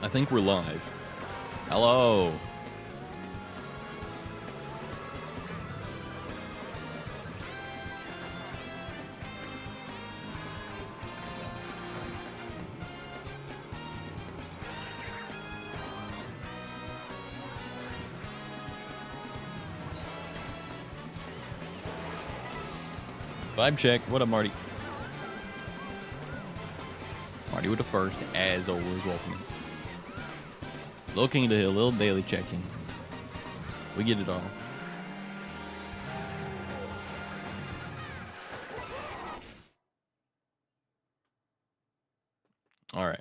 I think we're live. Hello. Vibe check. What up, Marty? Marty with the first, as always, welcome. Looking to a little daily check-in. We get it all. All right.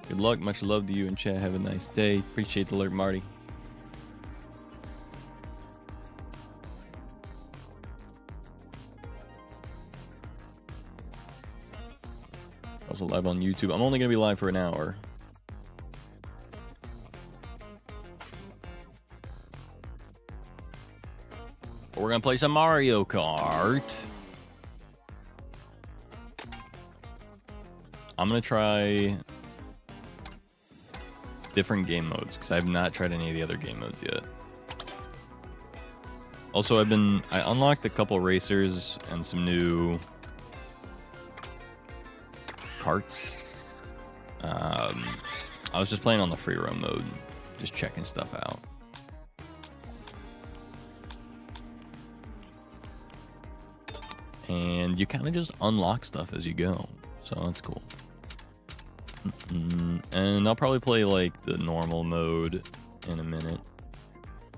Good luck. Much love to you and chat. Have a nice day. Appreciate the alert, Marty. Also live on YouTube. I'm only going to be live for an hour. But we're going to play some Mario Kart. I'm going to try different game modes because I have not tried any of the other game modes yet. Also, I unlocked a couple racers and some new carts. I was just playing on the free roam mode, just checking stuff out. And you kind of just unlock stuff as you go, so that's cool. And I'll probably play like the normal mode in a minute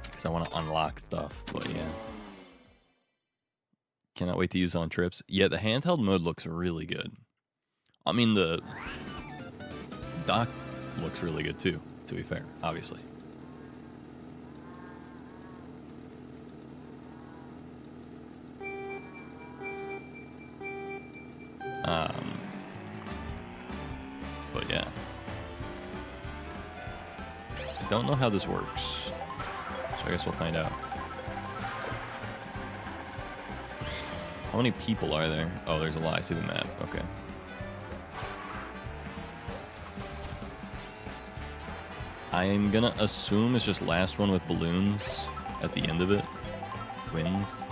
because I want to unlock stuff, but yeah. Cannot wait to use on trips. Yeah, the handheld mode looks really good. I mean, the dock looks really good too, to be fair, obviously. But yeah. I don't know how this works, so I guess we'll find out. How many people are there? Oh, there's a lot. I see the map. Okay. I'm gonna assume it's just last one with balloons at the end of it wins.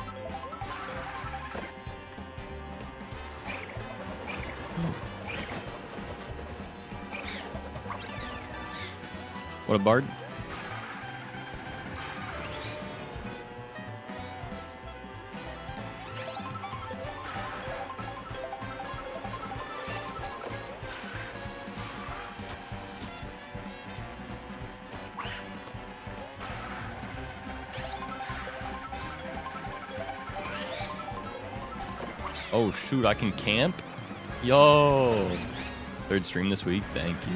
What a bard. Oh shoot, I can camp? Yo! Third stream this week, thank you.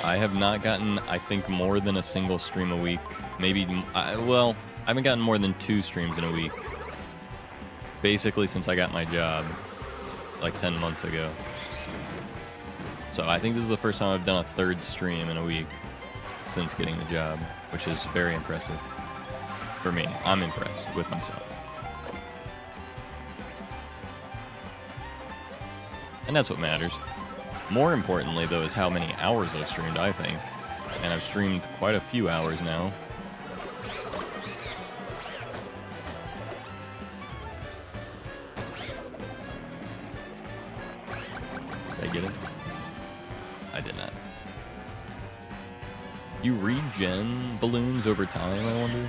I have not gotten, I think, more than a single stream a week. Maybe, well, I haven't gotten more than 2 streams in a week. Basically since I got my job, like 10 months ago. So I think this is the first time I've done a 3rd stream in a week since getting the job, which is very impressive. For me, I'm impressed with myself. And that's what matters. More importantly, though, is how many hours I've streamed, I think. And I've streamed quite a few hours now. Did I get it? I did not. You regen balloons over time, I wonder?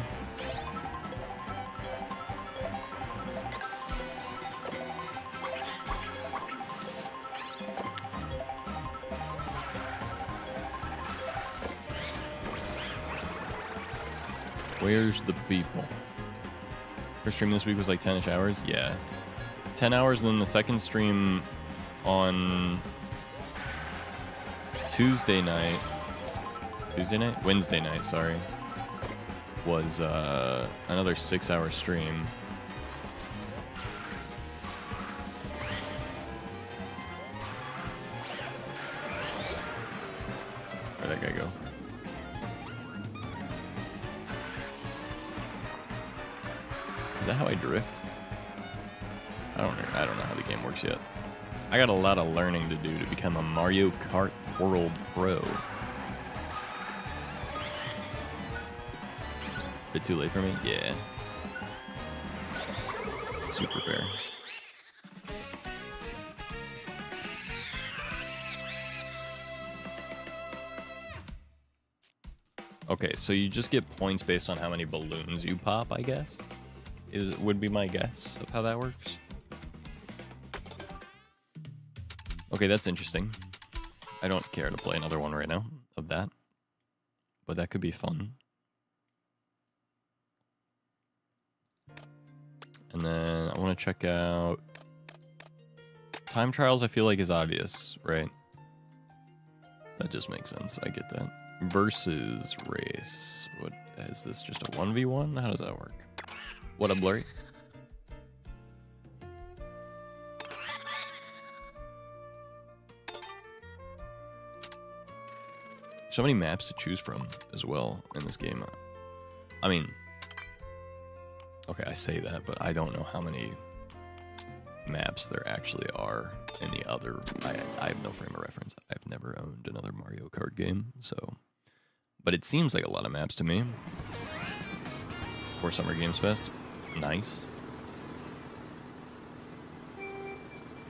Where's the people? First stream this week was like 10-ish hours? Yeah. 10 hours, and then the second stream on Wednesday night, sorry, was another 6-hour stream. Where'd that guy go? Is that how I drift? I don't know how the game works yet. I got a lot of learning to do to become a Mario Kart World Pro. Bit too late for me? Yeah. Super fair. Okay, so you just get points based on how many balloons you pop, I guess? Would be my guess of how that works. Okay, that's interesting. I don't care to play another one right now of that. But that could be fun. And then I want to check out... Time trials I feel like is obvious, right? That just makes sense. I get that. Versus race. What is this? Just a 1v1? How does that work? What up, Blurry? So many maps to choose from as well in this game. I mean, okay, I say that, but I don't know how many maps there actually are in the other. I have no frame of reference. I've never owned another Mario Kart game, so. But it seems like a lot of maps to me. For Summer Games Fest. Nice.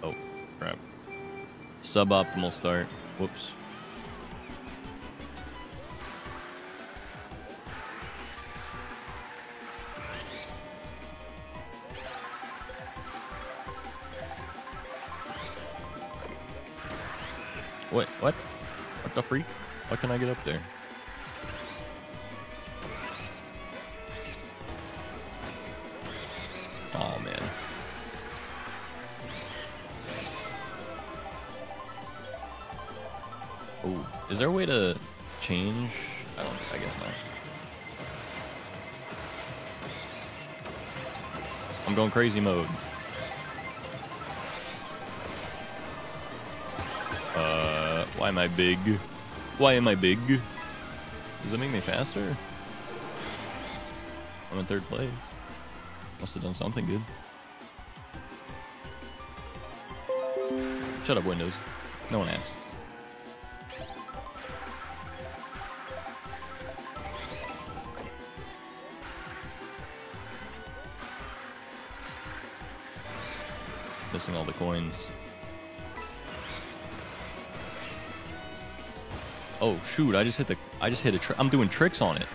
Oh, crap. Suboptimal start. Whoops. Wait, what? What the freak? Why can I get up there? Oh, man. Oh, is there a way to change? I guess not. I'm going crazy mode. Why am I big? Why am I big? Does that make me faster? I'm in 3rd place. Must have done something good. Shut up, Windows. No one asked. Missing all the coins. Oh shoot, I just hit a trick. I'm doing tricks on it.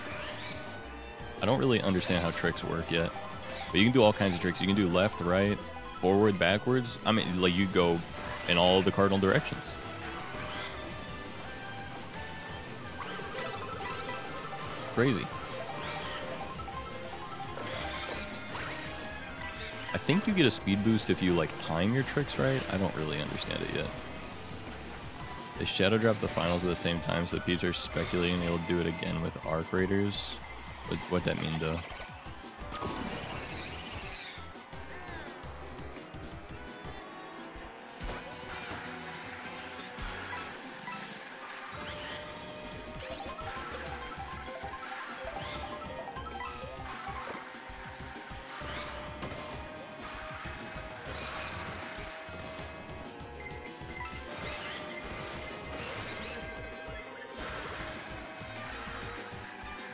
I don't really understand how tricks work yet. But you can do all kinds of tricks. You can do left, right, forward, backwards. I mean, like, you go in all the cardinal directions. Crazy. I think you get a speed boost if you, like, time your tricks right. I don't really understand it yet. They shadow drop the finals at the same time, so the peeps are speculating they'll do it again with Arc Raiders. What that mean, though?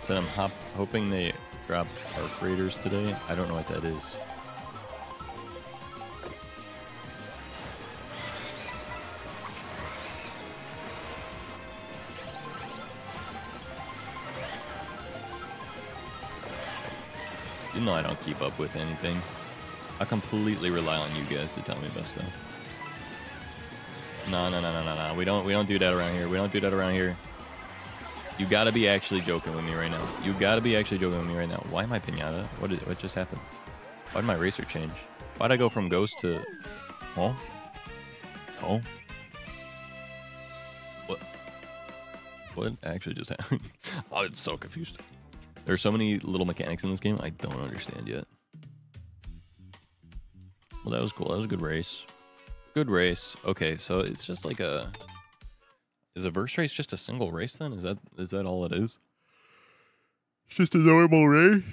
Said I'm hoping they drop Arc Raiders today. I don't know what that is. You know I don't keep up with anything. I completely rely on you guys to tell me about stuff. No. We don't do that around here. We don't do that around here. You gotta be actually joking with me right now. You gotta be actually joking with me right now. Why am I pinata? What just happened? Why did my racer change? Why'd I go from ghost to... Oh? Oh? What actually just happened? I'm so confused. There are so many little mechanics in this game I don't understand yet. Well, that was cool. That was a good race. Good race. Okay, so it's just like a... Is a verse race just a single race then? Is that all it is? It's just a normal race?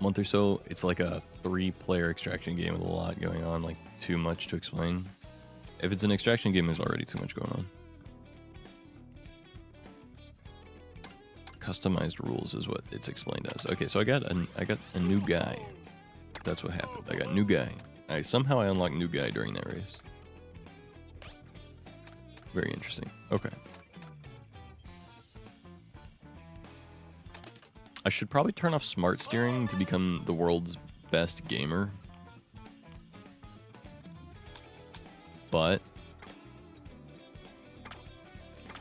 month or so. It's like a 3-player extraction game with a lot going on, like too much to explain. If it's an extraction game, there's already too much going on. Customized rules is what it's explained as. Okay, so I got a new guy. That's what happened. I got new guy. Somehow I unlocked new guy during that race. Very interesting. Okay. I should probably turn off smart steering to become the world's best gamer. But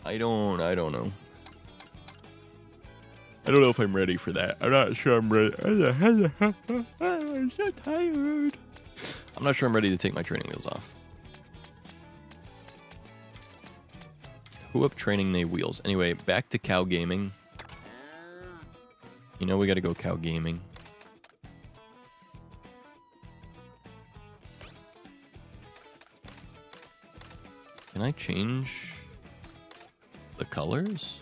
I don't know. I don't know if I'm ready for that. I'm not sure I'm ready. I'm so tired. I'm not sure I'm ready to take my training wheels off. Who up training they wheels? Anyway, back to cow gaming. You know we gotta go cow gaming. Can I change the colors?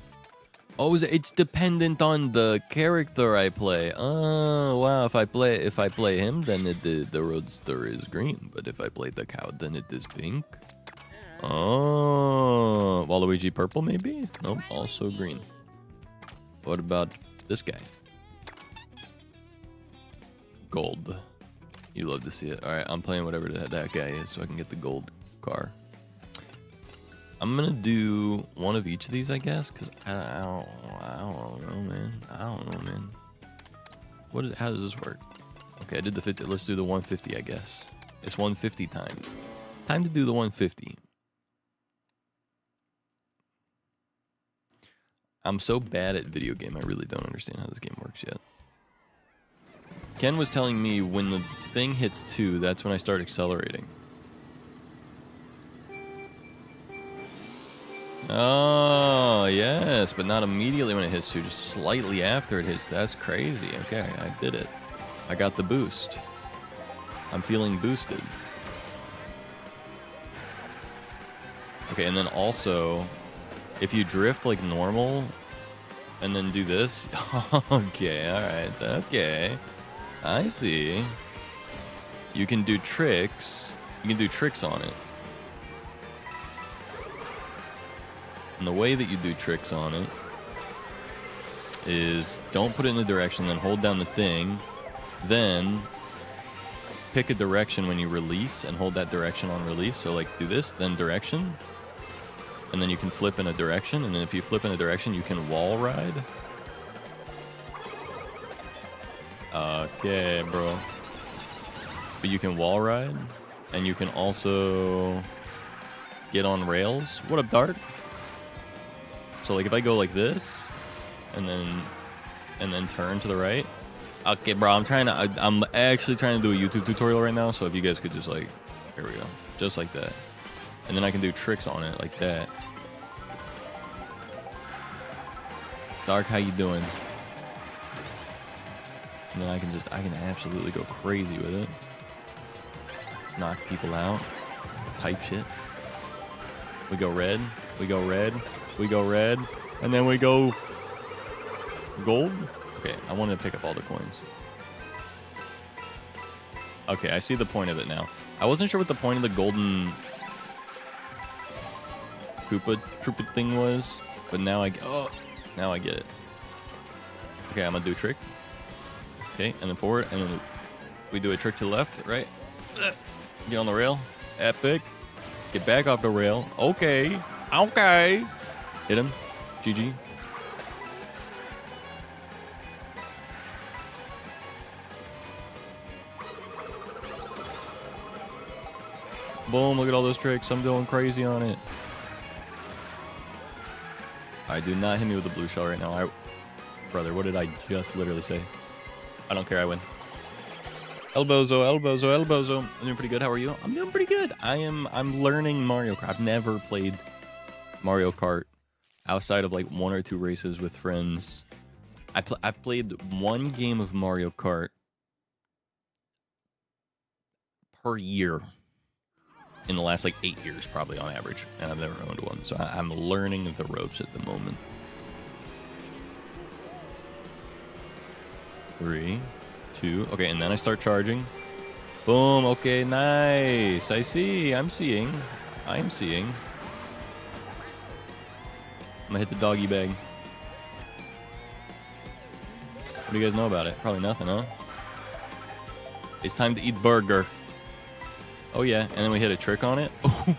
Oh, it's dependent on the character I play. Oh, wow. If I play him, then the roadster is green. But if I play the cow, then it is pink. Oh, Waluigi purple maybe? Nope, also green. What about this guy? Gold. You love to see it. All right, I'm playing whatever that guy is so I can get the gold car. I'm gonna do one of each of these, I guess, because I don't know, man. I don't know, man. How does this work? Okay, I did the 50. Let's do the 150, I guess. It's 150 time. Time to do the 150. I'm so bad at video game, I really don't understand how this game works yet. Ken was telling me when the thing hits 2, that's when I start accelerating. Oh, yes, but not immediately when it hits 2, just slightly after it hits. That's crazy. Okay, I did it. I got the boost. I'm feeling boosted. Okay, and then also, if you drift like normal and then do this. Okay, alright, okay. I see. You can do tricks. You can do tricks on it. And the way that you do tricks on it is don't put it in the direction, then hold down the thing, then pick a direction when you release and hold that direction on release. So like do this, then direction, and then you can flip in a direction, and then if you flip in a direction, you can wall ride. Okay, bro. But you can wall ride, and you can also get on rails. What up, Dart? So like if I go like this, and then turn to the right. Okay, bro, I'm actually trying to do a YouTube tutorial right now. So if you guys could just like, here we go, just like that, and then I can do tricks on it like that. Dark, how you doing? And then I can absolutely go crazy with it. Knock people out. Type shit. We go red. We go red. We go red. And then we go gold. Okay, I wanted to pick up all the coins. Okay, I see the point of it now. I wasn't sure what the point of the golden Koopa thing was, but now now I get it. Okay, I'm gonna do a trick. Okay, and then forward, and then we do a trick to the left, right? Get on the rail. Epic. Get back off the rail. Okay. Okay. Hit him. GG. Boom, look at all those tricks. I'm going crazy on it. Alright, do not hit me with the blue shell right now. Brother, what did I just literally say? I don't care, I win. Elbozo, elbozo, elbozo. I'm doing pretty good. How are you? I'm doing pretty good. I'm learning Mario Kart. I've never played Mario Kart outside of like 1 or 2 races with friends. I've played 1 game of Mario Kart per year in the last like 8 years, probably on average, and I've never owned one. So I'm learning the ropes at the moment. 3, 2. Okay, and then I start charging. Boom. Okay, nice. I see. I'm seeing. I'm seeing. I'm gonna hit the doggy bag. What do you guys know about it? Probably nothing, huh? It's time to eat burger. Oh yeah, and then we hit a trick on it. Oh,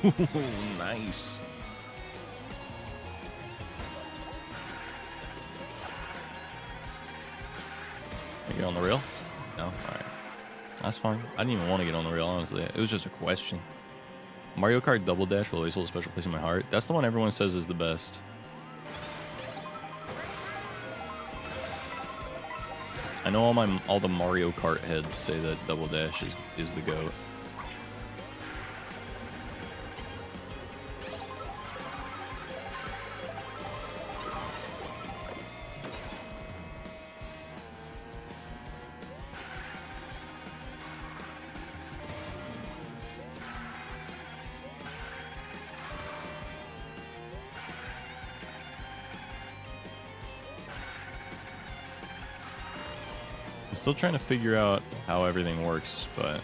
nice. Can I get on the rail? No? Alright. That's fine. I didn't even want to get on the rail, honestly. It was just a question. Mario Kart Double Dash will always hold a special place in my heart. That's the one everyone says is the best. I know all the Mario Kart heads say that Double Dash is the GOAT. I'm still trying to figure out how everything works, but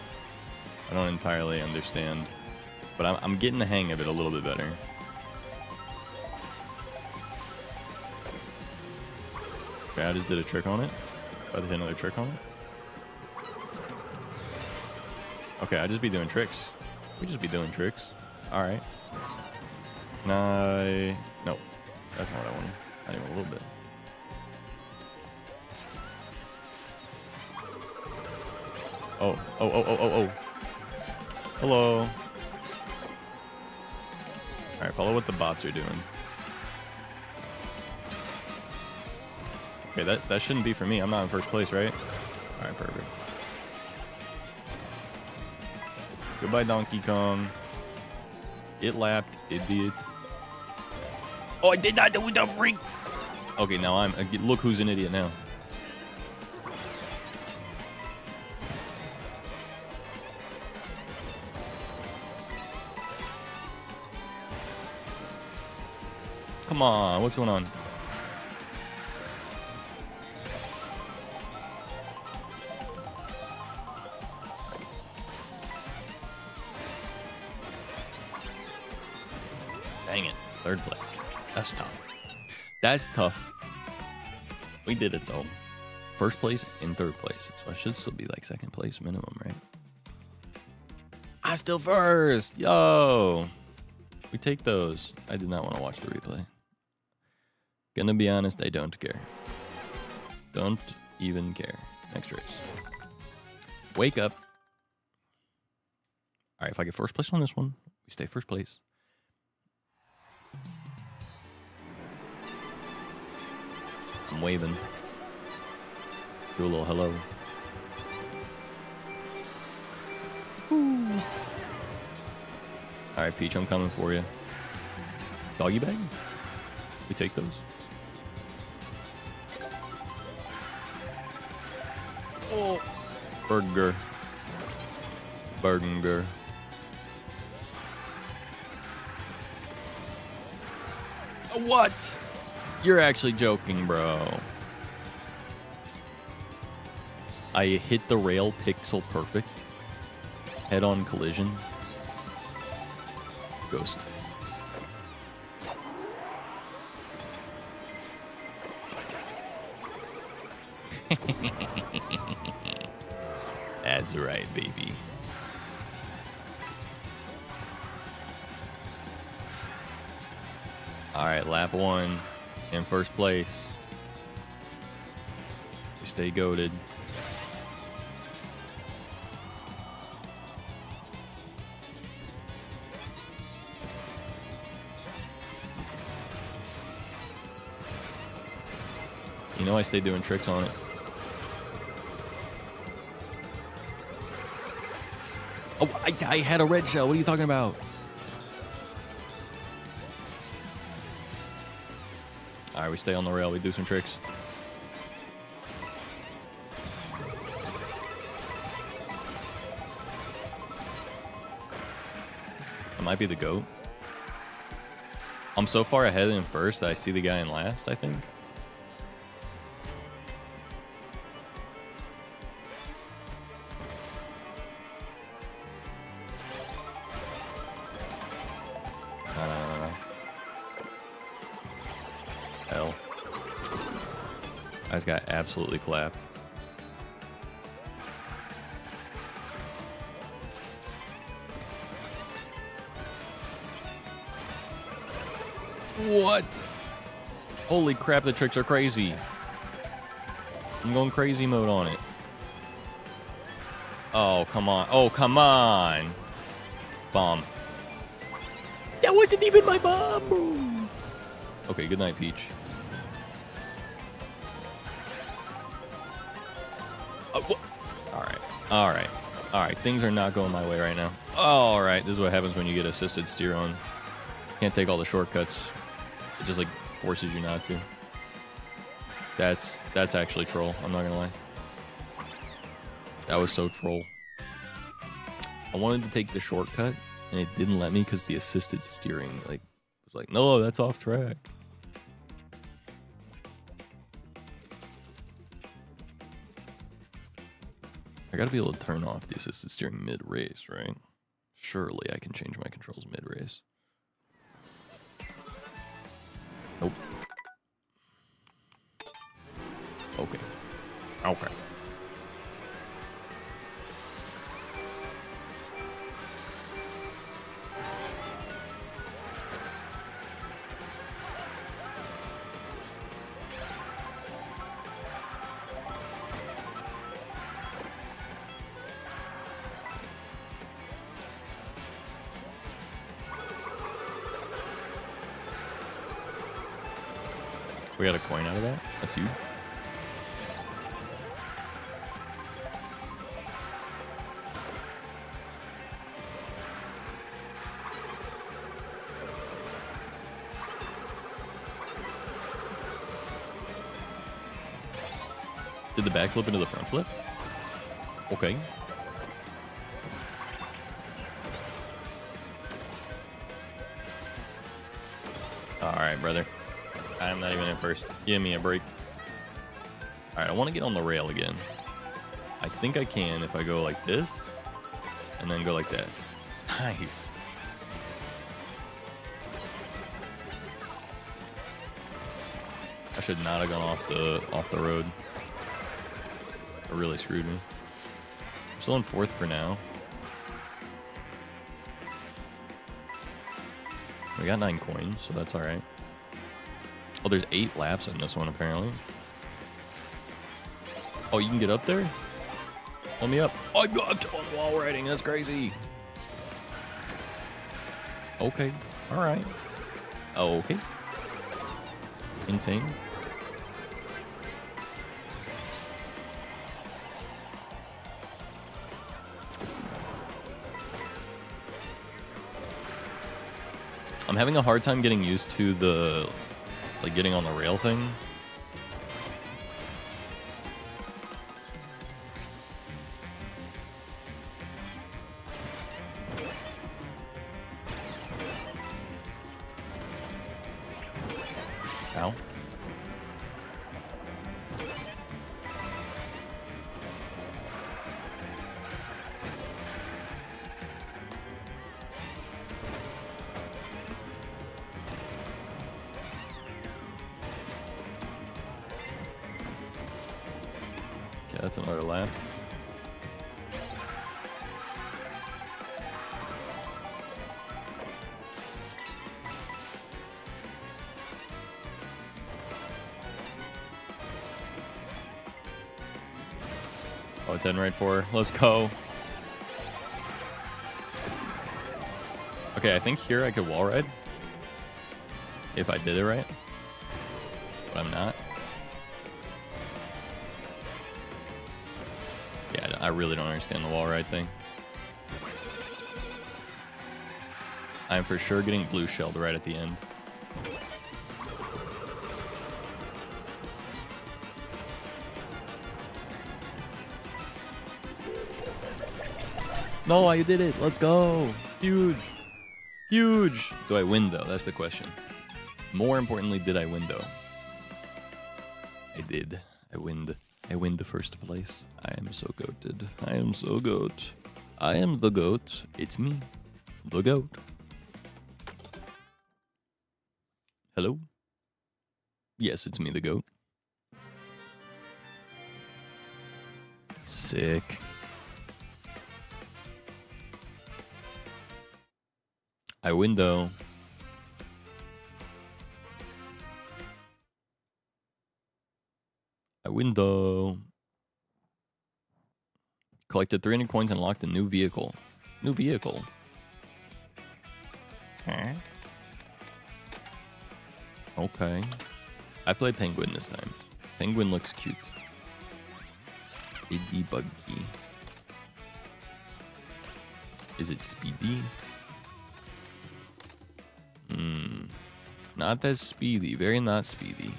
I don't entirely understand. But I'm getting the hang of it a little bit better. Okay, I just did a trick on it. About to hit another trick on it. Okay, I just be doing tricks. We just be doing tricks. Alright. Can I... No, that's not what I wanted. Not even a little bit. Oh. Hello. Alright, follow what the bots are doing. Okay, that shouldn't be for me. I'm not in first place, right? Alright, perfect. Goodbye, Donkey Kong. It lapped, idiot. Oh, I did not do the freak! Okay, now look who's an idiot now. Come on, what's going on? Dang it, third place. That's tough. That's tough. We did it though. First place and third place. So I should still be like second place minimum, right? I'm still first. Yo. We take those. I did not want to watch the replay. Gonna be honest, I don't care. Don't even care. Next race. Wake up. Alright, if I get first place on this one, we stay first place. I'm waving. Do a little hello. Alright, Peach, I'm coming for you. Doggy bag? We take those. Oh. Burger. Burger. What? You're actually joking, bro. I hit the rail pixel perfect. Head-on collision. Ghost. That's right, baby. All right, lap 1 in first place. We stay goated. You know I stay doing tricks on it. Oh, I had a red shell. What are you talking about? All right, we stay on the rail. We do some tricks. It might be the GOAT. I'm so far ahead in first that I see the guy in last, I think. hell. I just got absolutely clapped. What? Holy crap, the tricks are crazy. I'm going crazy mode on it. Oh, come on. Oh, come on. Bomb. That wasn't even my bomb, bro. Okay, good night, Peach. All right. Things are not going my way right now. All right, this is what happens when you get assisted steer on. Can't take all the shortcuts. It just like forces you not to. That's actually troll. I'm not gonna lie. That was so troll. I wanted to take the shortcut and it didn't let me because the assisted steering like was like, no, that's off track. I gotta be able to turn off the assisted steering mid-race, right? Surely I can change my controls mid-race. Nope. Okay. Okay. We got a coin out of that? That's huge. Did the backflip into the front flip? Okay. Alright, brother. I'm not even in first. Give me a break. Alright, I want to get on the rail again. I think I can if I go like this and then go like that. Nice. I should not have gone off the road. It really screwed me. I'm still in fourth for now. We got 9 coins, so that's alright. Oh, there's 8 laps in this one, apparently. Oh, you can get up there? Let me up. Oh, I got on wall riding. That's crazy. Okay. Alright. Oh, okay. Insane. I'm having a hard time getting used to the, like, getting on the rail thing. Ow. Okay, that's another lap. Oh, it's heading right for her. Let's go. Okay, I think here I could wall ride. If I did it right. But I'm not. Yeah, I really don't understand the wall ride thing. I'm for sure getting blue shelled right at the end. No, I did it. Let's go. Huge. Huge. Do I win, though? That's the question. More importantly, did I win, though? I did. I win. I win the first place. I am so goated. I am so goat. I am the goat. It's me. The goat. Hello? Yes, it's me, the goat. Sick. I window. I window. Collected 300 coins and unlocked a new vehicle. New vehicle. Huh? Okay. I played Penguin this time. Penguin looks cute. Speedy Buggy. Is it speedy? Not that speedy. Very not speedy.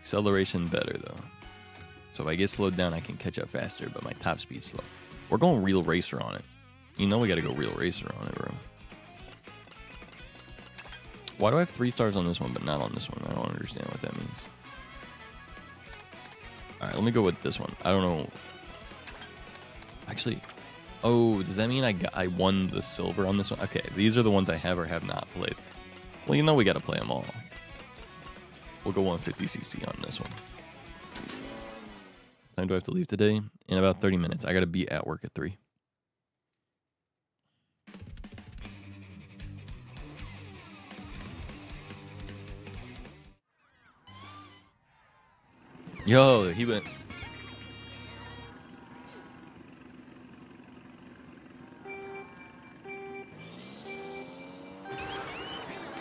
Acceleration better though. So if I get slowed down, I can catch up faster, but my top speed's slow. We're going real racer on it. You know we gotta go real racer on it, bro. Why do I have 3 stars on this one, but not on this one? I don't understand what that means. Alright, let me go with this one. I don't know. Actually, oh, does that mean I won the silver on this one? Okay, these are the ones I have or have not played. Well, you know we gotta play them all. We'll go 150cc on this one. Time do I have to leave today? In about 30 minutes. I gotta be at work at 3. Yo, he went.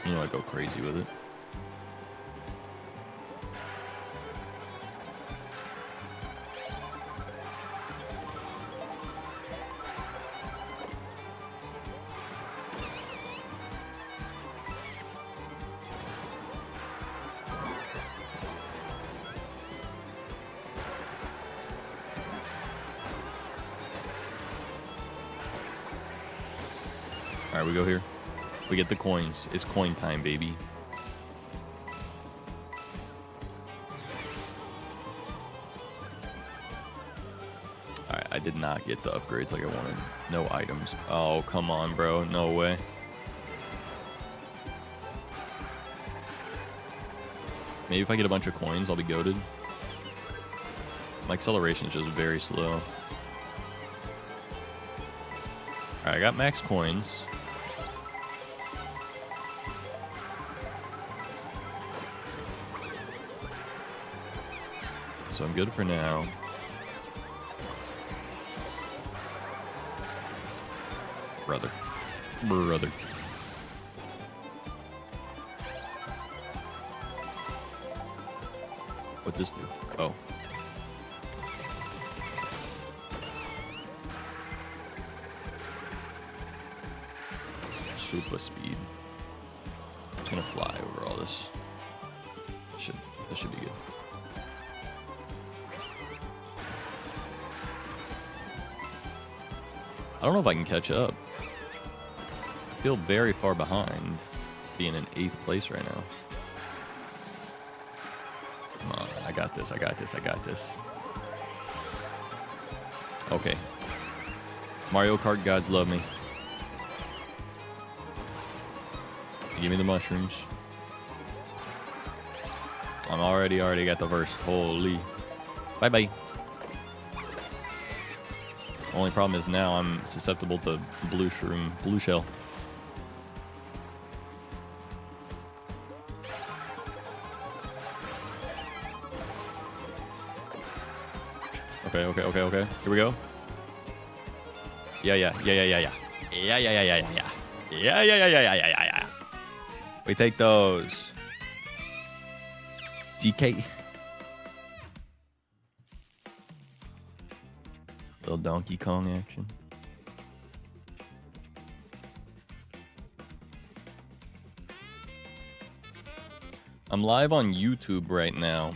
You know I go crazy with it. All right, we go here. We get the coins. It's coin time, baby. All right, I did not get the upgrades like I wanted. No items. Oh, come on, bro. No way. Maybe if I get a bunch of coins, I'll be goated. My acceleration is just very slow. All right, I got max coins. So I'm good for now. Brother. What this do? Oh. Super speed. It's gonna fly over all this. This should be good. I don't know if I can catch up. I feel very far behind, being in 8th place right now. Come on, I got this, I got this, I got this. Okay. Mario Kart gods love me. Give me the mushrooms. I'm already got the verse. Holy. Bye-bye. Only problem is now I'm susceptible to blue shell. Okay. Here we go. Yeah. We take those. DK. Little Donkey Kong action. I'm live on YouTube right now,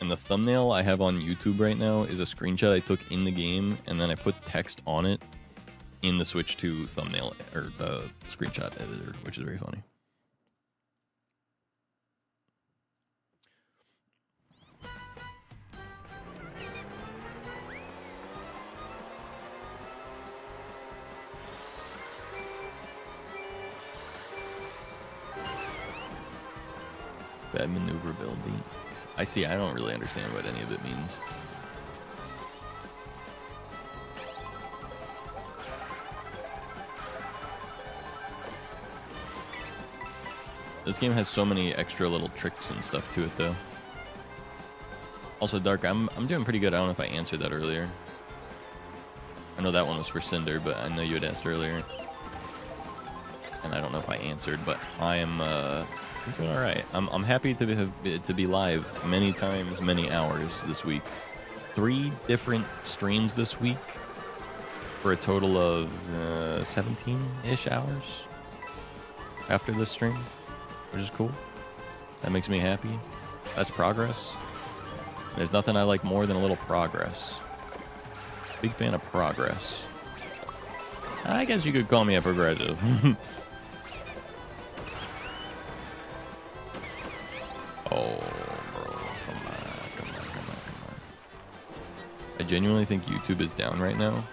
and the thumbnail I have on YouTube right now is a screenshot I took in the game, and then I put text on it in the Switch 2 thumbnail, or the screenshot editor, which is very funny. Bad maneuverability. I see. I don't really understand what any of it means. This game has so many extra little tricks and stuff to it, though. Also, Dark, I'm doing pretty good. I don't know if I answered that earlier. I know that one was for Cinder, but I know you had asked earlier. And I don't know if I answered, but I am doing all right. I'm happy to be live many times, many hours this week. 3 different streams this week for a total of 17-ish hours after this stream, which is cool. That makes me happy. That's progress. There's nothing I like more than a little progress. Big fan of progress. I guess you could call me a progressive. Oh, bro. Come on. I genuinely think YouTube is down right now.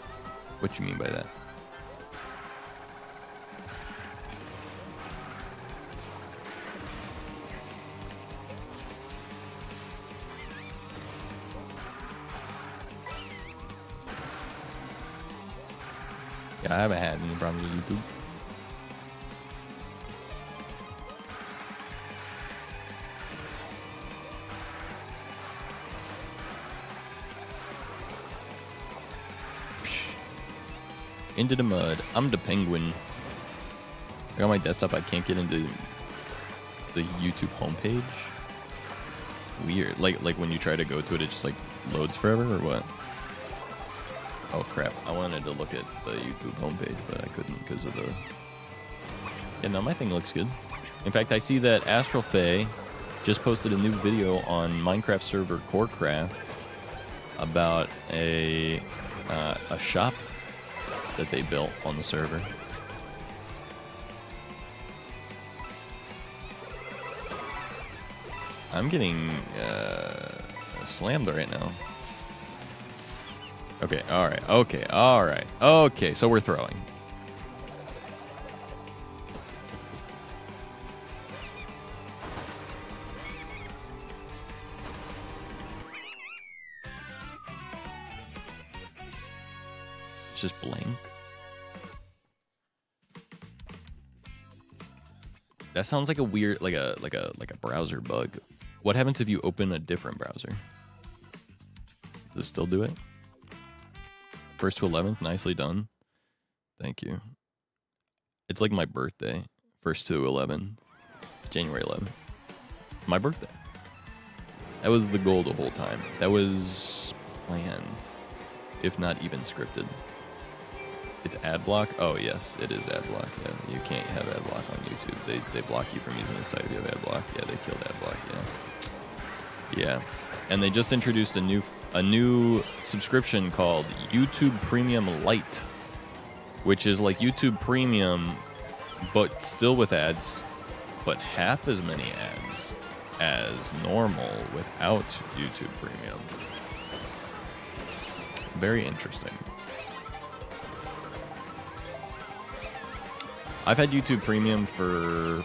What you mean by that? Yeah, I haven't had any problems with YouTube. Into the mud. I'm the penguin. I got my desktop. I can't get into the YouTube homepage. Weird. Like when you try to go to it, it just like loads forever or what? Oh crap! I wanted to look at the YouTube homepage, but I couldn't because of the. Yeah, no, my thing looks good. In fact, I see that Astral Faye just posted a new video on Minecraft server Corecraft about a shop that they built on the server. I'm getting slammed right now. Okay, alright. Okay, so we're throwing. It's just blank. That sounds like a weird, like a browser bug. What happens if you open a different browser? Does it still do it? First to 11th, nicely done. Thank you. It's like my birthday. First to 11th, January 11th. My birthday. That was the goal the whole time. That was planned, if not even scripted. It's ad block? Oh, yes, it is ad block. Yeah, you can't have ad block on YouTube. They block you from using the site if you have ad block. Yeah, they killed ad block, yeah. Yeah. And they just introduced a new subscription called YouTube Premium Lite, which is like YouTube Premium, but still with ads, but half as many ads as normal without YouTube Premium. Very interesting. I've had YouTube Premium for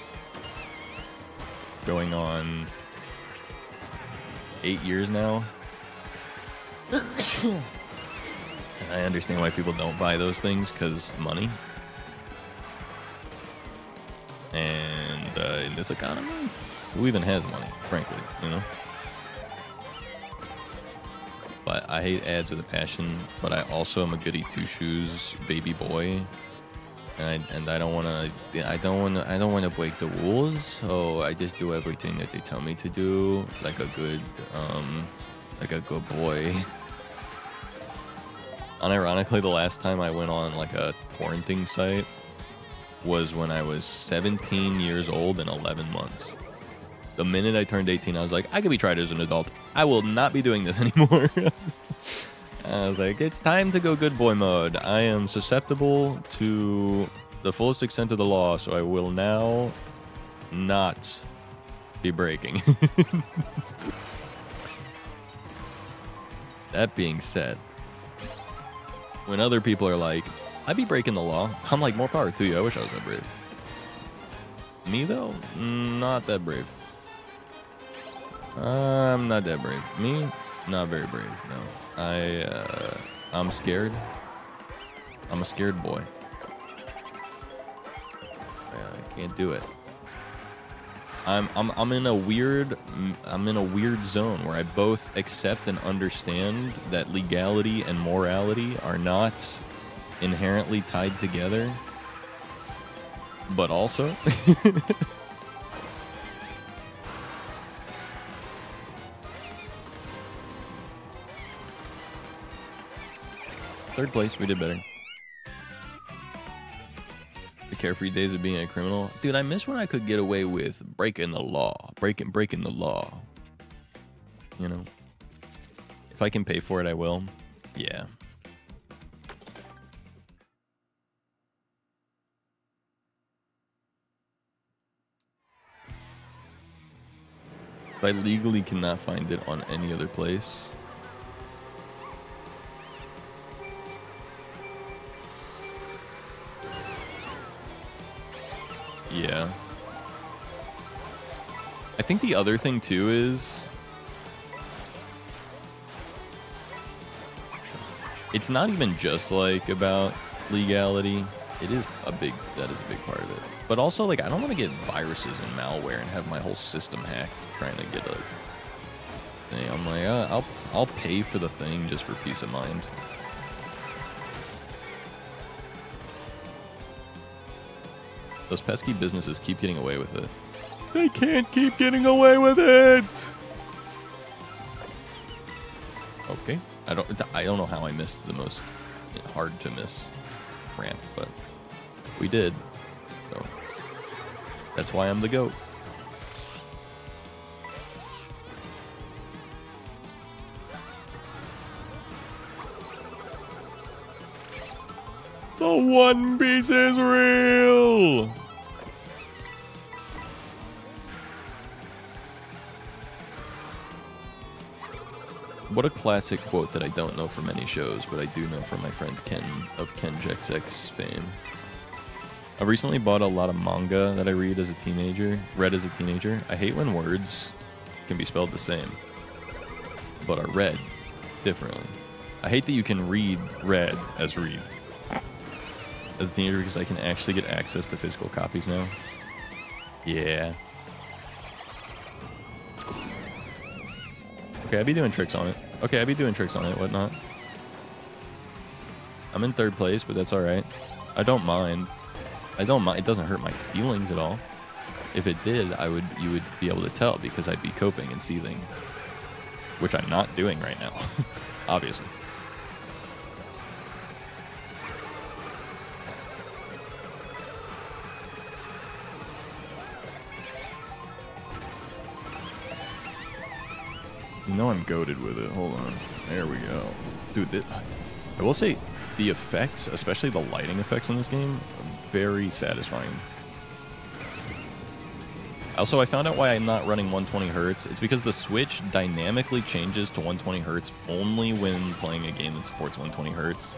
going on 8 years now. And I understand why people don't buy those things, because money. And in this economy, who even has money, frankly, you know? But I hate ads with a passion, but I also am a goody two-shoes baby boy. And I don't want to break the rules, so I just do everything that they tell me to do, like a good boy. Unironically, the last time I went on like a torrenting site was when I was 17 years old and 11 months. The minute I turned 18, I was like, I could be tried as an adult. I will not be doing this anymore. I was like, it's time to go good boy mode. I am susceptible to the fullest extent of the law, so I will now not be breaking. That being said, when other people are like, I be breaking the law, I'm like, more power to you. I wish I was that brave. Me, though, not that brave. I'm not that brave. Me, not very brave. No, I'm scared. I'm a scared boy. I can't do it. I'm in a weird zone where I both accept and understand that legality and morality are not inherently tied together, but also third place, we did better. The carefree days of being a criminal. Dude, I miss when I could get away with breaking the law. Breaking the law. You know? If I can pay for it, I will. Yeah. If I legally cannot find it on any other place. Yeah. I think the other thing too is it's not even just like about legality. That is a big part of it. But also, like, I don't want to get viruses and malware and have my whole system hacked trying to get a thing. I'm like, I'll pay for the thing just for peace of mind. Those pesky businesses keep getting away with it. They can't keep getting away with it. Okay. I don't know how I missed the most hard to miss ramp, but we did. So that's why I'm the GOAT. The One Piece is real. What a classic quote that I don't know from any shows, but I do know from my friend Ken of KenJexX fame. I recently bought a lot of manga that I read as a teenager. I hate when words can be spelled the same, but are read differently. I hate that you can read read as read as a teenager because I can actually get access to physical copies now. Yeah. Okay, I'd be doing tricks on it. Whatnot. I'm in third place, but that's alright. I don't mind. It doesn't hurt my feelings at all. If it did, you would be able to tell because I'd be coping and seething. Which I'm not doing right now. Obviously. You know I'm goated with it. Hold on. There we go. Dude, I will say the effects, especially the lighting effects in this game, are very satisfying. Also, I found out why I'm not running 120 Hz. It's because the Switch dynamically changes to 120 Hz only when playing a game that supports 120 Hz.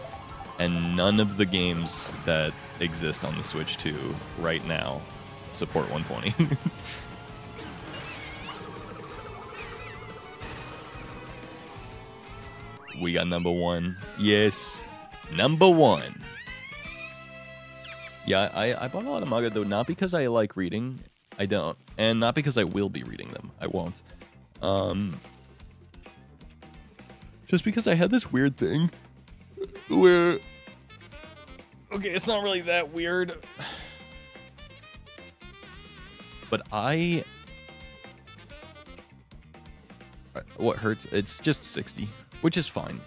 And none of the games that exist on the Switch 2 right now support 120. We got number one. Yes. Number one. Yeah, I bought a lot of manga, though, not because I like reading. I don't. And not because I will be reading them. I won't. Just because I had this weird thing where... Okay, it's not really that weird. But what hurts? It's just 60. Which is fine.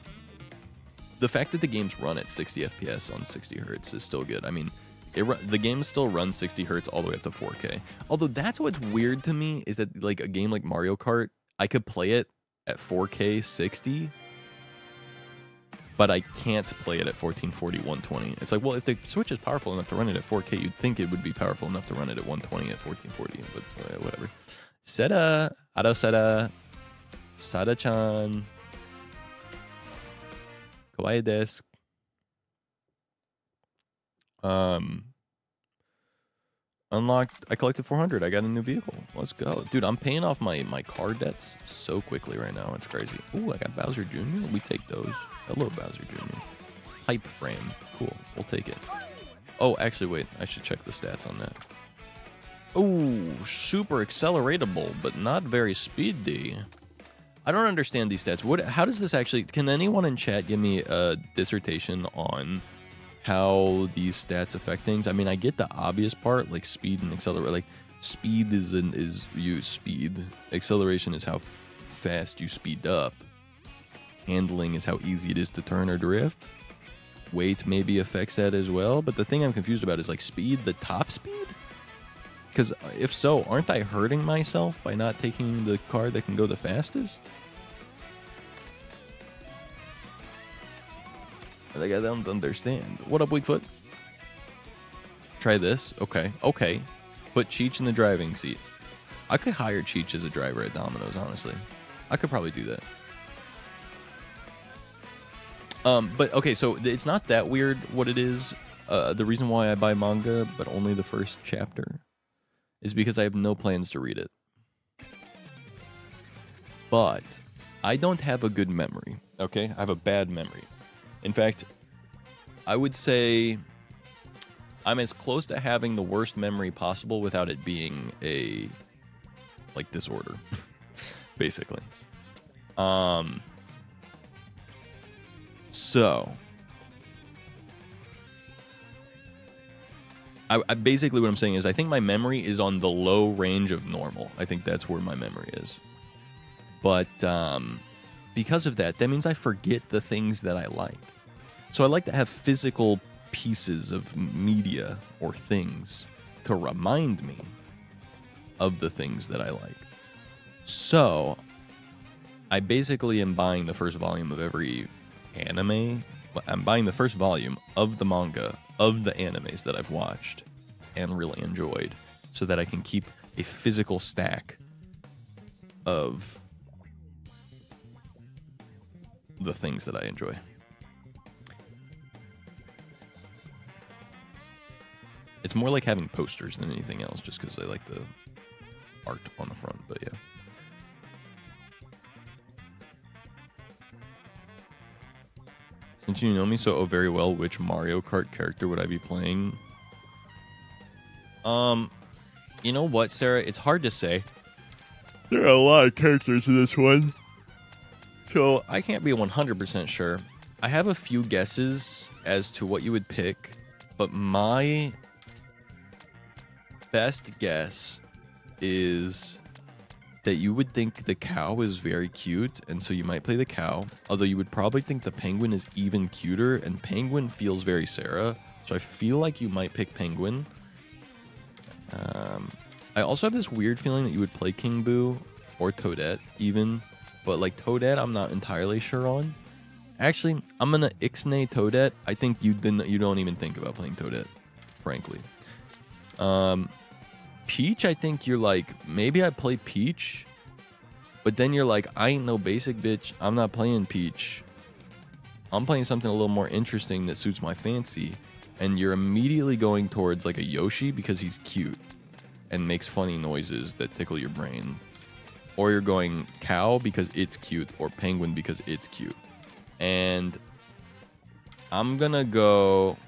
The fact that the games run at 60 FPS on 60 Hz is still good. I mean, the game still runs 60 Hz all the way up to 4K. Although that's what's weird to me is that like a game like Mario Kart, I could play it at 4K 60, but I can't play it at 1440 120. It's like, well, if the Switch is powerful enough to run it at 4K, you'd think it would be powerful enough to run it at 120 at 1440, but whatever. Seda, Ado Seda, Sada-chan. Kawaii desu. Unlocked. I collected 400. I got a new vehicle. Let's go. Dude, I'm paying off my car debts so quickly right now. It's crazy. Ooh, I got Bowser Jr. We take those. Hello, Bowser Jr. Hype frame. Cool. We'll take it. Oh, actually, wait. I should check the stats on that. Ooh, super acceleratable, but not very speedy. I don't understand these stats. How does this actually... Can anyone in chat give me a dissertation on how these stats affect things? I mean, I get the obvious part, like speed and accelerate. Like, speed is you speed. Acceleration is how fast you speed up. Handling is how easy it is to turn or drift. Weight maybe affects that as well. But the thing I'm confused about is, like, speed, the top speed? Because if so, aren't I hurting myself by not taking the car that can go the fastest? Like, I don't understand. What up, Weakfoot? Try this. Okay. Okay. Put Cheech in the driving seat. I could hire Cheech as a driver at Domino's, honestly. I could probably do that. But, okay, so it's not that weird what it is. The reason why I buy manga, but only the first chapter, is because I have no plans to read it. But I don't have a good memory, okay? I have a bad memory. In fact, I would say I'm as close to having the worst memory possible without it being a, like, disorder, basically. So... I basically what I'm saying is I think my memory is on the low range of normal. I think that's where my memory is. But because of that, that means I forget the things that I like. So I like to have physical pieces of media or things to remind me of the things that I like. So I basically am buying the first volume of every anime. I'm buying the first volume of the manga of the animes that I've watched and really enjoyed so that I can keep a physical stack of the things that I enjoy. It's more like having posters than anything else just because I like the art on the front, but yeah. Since you know me so very well, which Mario Kart character would I be playing? You know what, Sarah? It's hard to say. There are a lot of characters in this one. So I can't be 100% sure. I have a few guesses as to what you would pick, but my best guess is that you would think the cow is very cute, and so you might play the cow. Although you would probably think the penguin is even cuter, and penguin feels very Sarah, so I feel like you might pick penguin. I also have this weird feeling that you would play King Boo or Toadette even, but like Toadette I'm not entirely sure on. Actually, I'm gonna ixnay Toadette. I think you don't even think about playing Toadette, frankly. Peach, I think you're like, maybe I play Peach, but then you're like, I ain't no basic bitch. I'm not playing Peach. I'm playing something a little more interesting that suits my fancy. And you're immediately going towards like a Yoshi because he's cute and makes funny noises that tickle your brain. Or you're going cow because it's cute, or penguin because it's cute. And I'm gonna go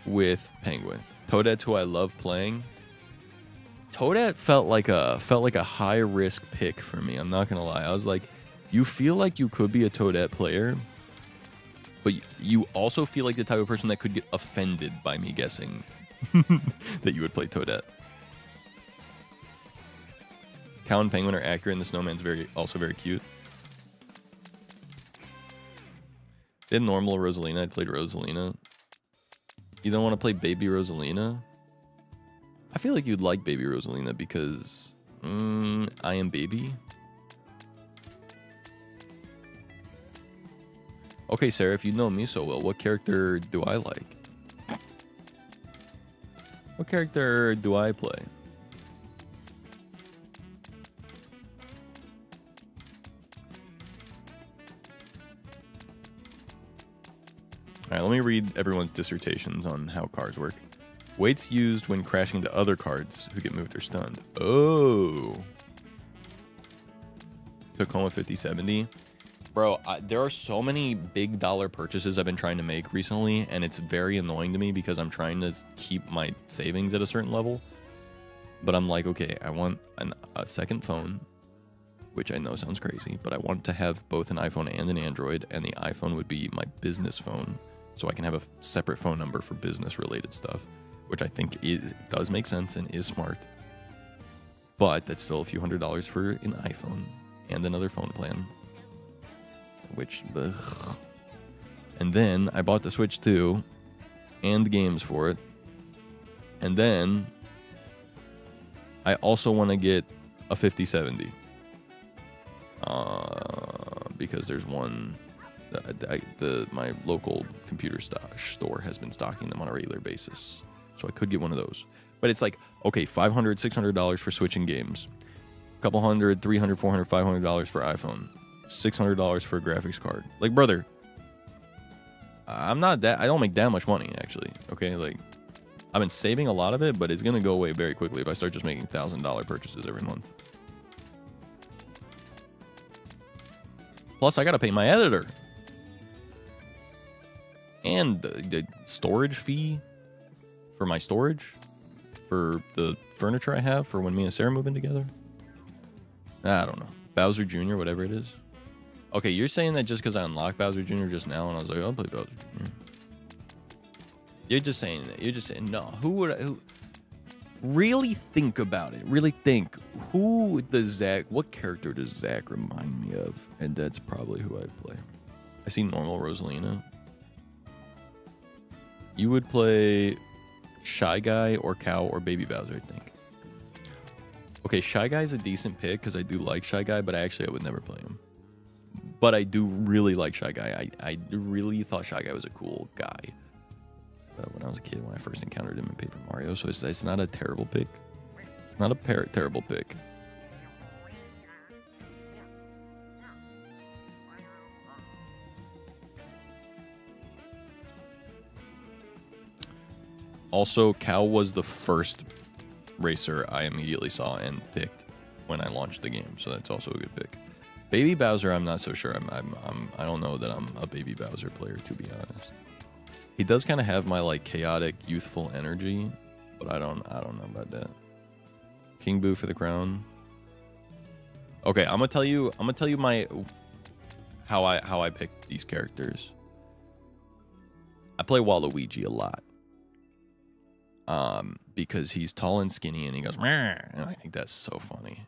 with penguin. Toadette, who I love playing. Toadette felt like a high risk pick for me. I'm not gonna lie. I was like, you feel like you could be a Toadette player, but you also feel like the type of person that could get offended by me guessing that you would play Toadette. Cow and penguin are accurate, and the snowman's also very cute. They had normal Rosalina. I played Rosalina. You don't want to play Baby Rosalina? I feel like you'd like Baby Rosalina because I am Baby. Okay, Sarah, if you know me so well, what character do I like? What character do I play? All right, let me read everyone's dissertations on how cars work. Waits used when crashing to other cards who get moved or stunned. Oh. Tacoma 5070. Bro, there are so many big dollar purchases I've been trying to make recently, and it's very annoying to me because I'm trying to keep my savings at a certain level. But I'm like, okay, I want a second phone, which I know sounds crazy, but I want to have both an iPhone and an Android, and the iPhone would be my business phone, so I can have a separate phone number for business-related stuff, which I think does make sense and is smart. But that's still a few $100s for an iPhone and another phone plan. Which, ugh. And then I bought the Switch 2 and games for it. And then I also want to get a 5070. Because there's one, my local computer store has been stocking them on a regular basis. So I could get one of those. But it's like, okay, $500, $600 for Switch and games. A couple hundred, $300, $400, $500 for iPhone. $600 for a graphics card. Like, brother, I don't make that much money, actually. Okay, like, I've been saving a lot of it, but it's gonna go away very quickly if I start just making $1,000 purchases every month. Plus, I gotta pay my editor. And the storage fee for my storage for the furniture I have for when me and Sarah move in together. I don't know. Bowser Jr., whatever it is. Okay, you're saying that just because I unlocked Bowser Jr. just now, and I was like, I'll play Bowser Jr. You're just saying that. You're just saying, no. Who really think about it? Really think. What character does Zach remind me of? And that's probably who I'd play. I see normal Rosalina. You would play Shy Guy or Cow or Baby Bowser, I think. Okay, Shy Guy's a decent pick because I do like Shy Guy, but I would never play him. But I do really like Shy Guy. I really thought Shy Guy was a cool guy when I was a kid, when I first encountered him in Paper Mario. So it's not a terrible pick. It's not a terrible pick. Also, Cow was the first racer I immediately saw and picked when I launched the game, so that's also a good pick. Baby Bowser, I'm not so sure. I don't know that I'm a Baby Bowser player, to be honest. He does kind of have my like chaotic, youthful energy, but I don't know about that. King Boo for the crown. Okay, I'm gonna tell you my how I pick these characters. I play Waluigi a lot. Because he's tall and skinny and he goes, meh, and I think that's so funny.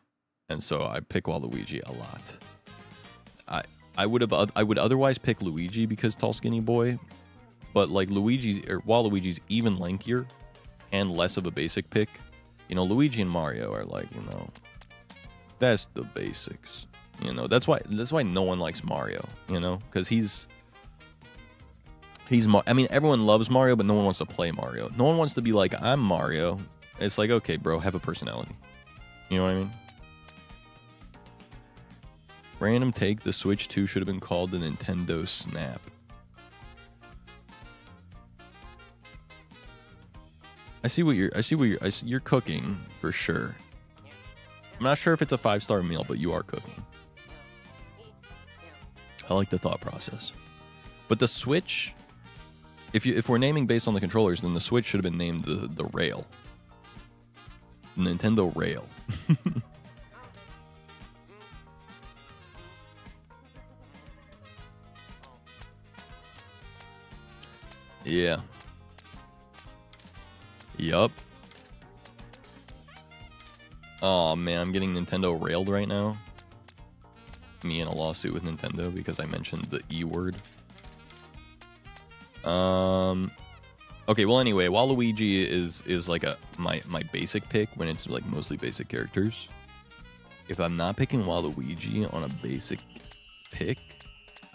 And so I pick Waluigi a lot. I would otherwise pick Luigi because tall skinny boy, but like Waluigi's even lankier and less of a basic pick. You know, Luigi and Mario are like, you know, that's the basics. You know, that's why no one likes Mario, you know, because I mean, everyone loves Mario, but no one wants to play Mario. No one wants to be like, I'm Mario. It's like, okay, bro, have a personality. You know what I mean? Random take, the Switch 2 should have been called the Nintendo Snap. You're cooking for sure. I'm not sure if it's a 5-star meal, but you are cooking. I like the thought process. But the Switch, if we're naming based on the controllers, then the Switch should have been named the Rail. Nintendo Rail. Yeah. Yup. Oh man, I'm getting Nintendo railed right now. Me in a lawsuit with Nintendo because I mentioned the E word. Okay, well anyway, Waluigi is like my basic pick when it's like mostly basic characters. If I'm not picking Waluigi on a basic pick,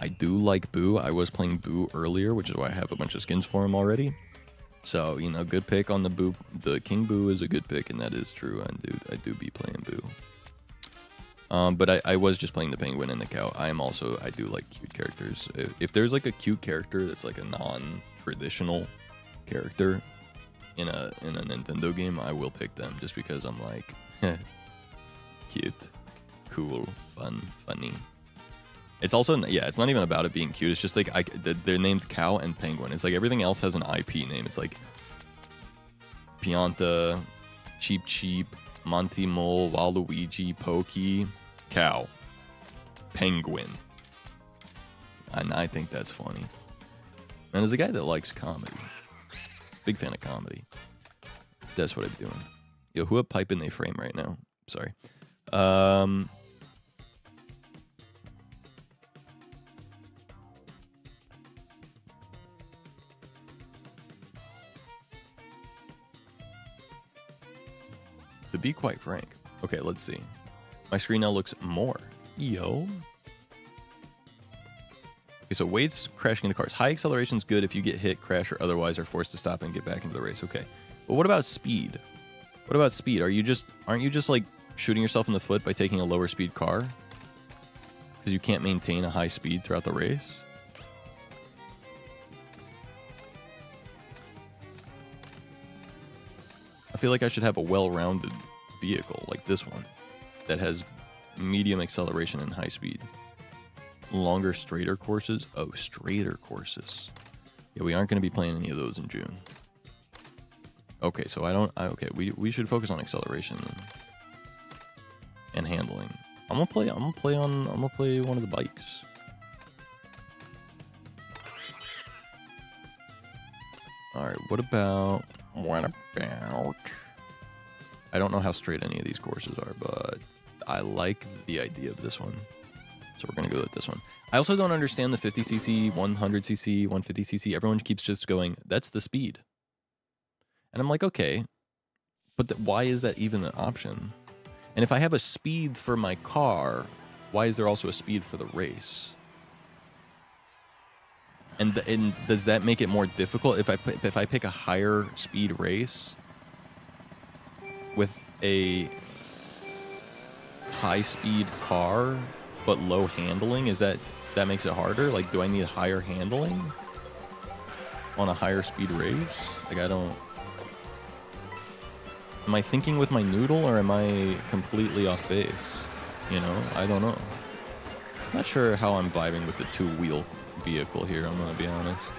I do like Boo. I was playing Boo earlier, which is why I have a bunch of skins for him already. So, you know, good pick on the Boo. The King Boo is a good pick, and that is true. I do be playing Boo. But I was just playing the Penguin and the Cow. I do like cute characters. If there's like a cute character that's like a non-traditional character in a Nintendo game, I will pick them just because I'm like, cute, cool, fun, funny. It's also, yeah, it's not even about it being cute. It's just like they're named Cow and Penguin. It's like everything else has an IP name. It's like Pianta, Cheep Cheep, Monty Mole, Waluigi, Pokey, Cow, Penguin. And I think that's funny. And as a guy that likes comedy, big fan of comedy, that's what I'm doing. Yo, who up pipe in they frame right now? Sorry. To be quite frank. Okay, let's see. My screen now looks more. Yo. Okay, so Wade's crashing into cars. High acceleration's good if you get hit, crash, or otherwise are forced to stop and get back into the race. Okay. But what about speed? What about speed? Aren't you just like shooting yourself in the foot by taking a lower speed car? Because you can't maintain a high speed throughout the race? I feel like I should have a well-rounded vehicle like this one that has medium acceleration and high speed. Longer, straighter courses? Oh, straighter courses. Yeah, we aren't going to be playing any of those in June. Okay, so okay, we should focus on acceleration and handling. I'm gonna play one of the bikes. Alright, what about I don't know how straight any of these courses are, but I like the idea of this one. So we're going to go with this one. I also don't understand the 50cc, 100cc, 150cc. Everyone keeps just going, that's the speed. And I'm like, okay, but why is that even an option? And if I have a speed for my car, why is there also a speed for the race? And does that make it more difficult if I pick a higher speed race with a high speed car but low handling? Is that makes it harder? Like, do I need higher handling on a higher speed race? Like, I don't. Am I thinking with my noodle or am I completely off base? You know, I don't know. Not sure how I'm vibing with the two-wheel vehicle here, I'm gonna be honest.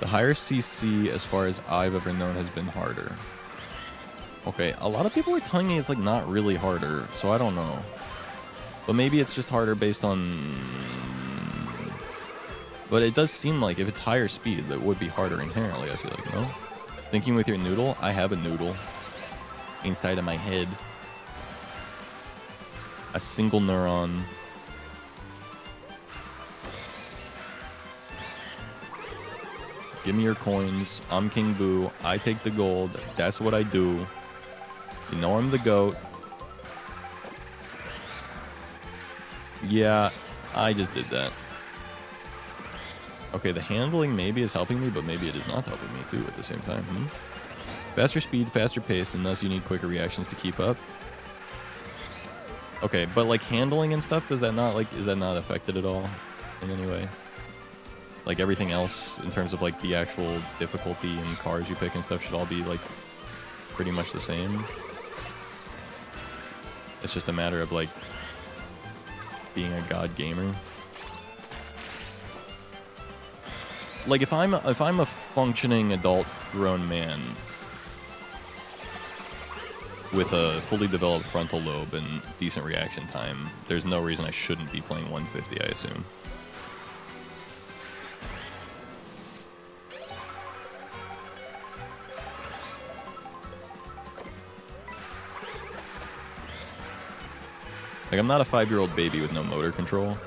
The higher CC, as far as I've ever known, has been harder. Okay, a lot of people are telling me it's like not really harder, so I don't know. But maybe it's just harder based on... But it does seem like if it's higher speed, that would be harder inherently, I feel like, no? Thinking with your noodle? I have a noodle inside of my head. A single neuron. Give me your coins. I'm King Boo. I take the gold. That's what I do. You know I'm the GOAT. Yeah, I just did that. Okay, the handling maybe is helping me, but maybe it is not helping me too at the same time. Faster speed, faster pace, and thus you need quicker reactions to keep up. Okay, but like handling and stuff, does that not like, is that not affected at all in any way? Like everything else in terms of like the actual difficulty and cars you pick and stuff should all be like pretty much the same. It's just a matter of like being a god gamer. Like if I'm a functioning adult grown man with a fully developed frontal lobe and decent reaction time, there's no reason I shouldn't be playing 150, I assume. Like, I'm not a 5-year-old baby with no motor control.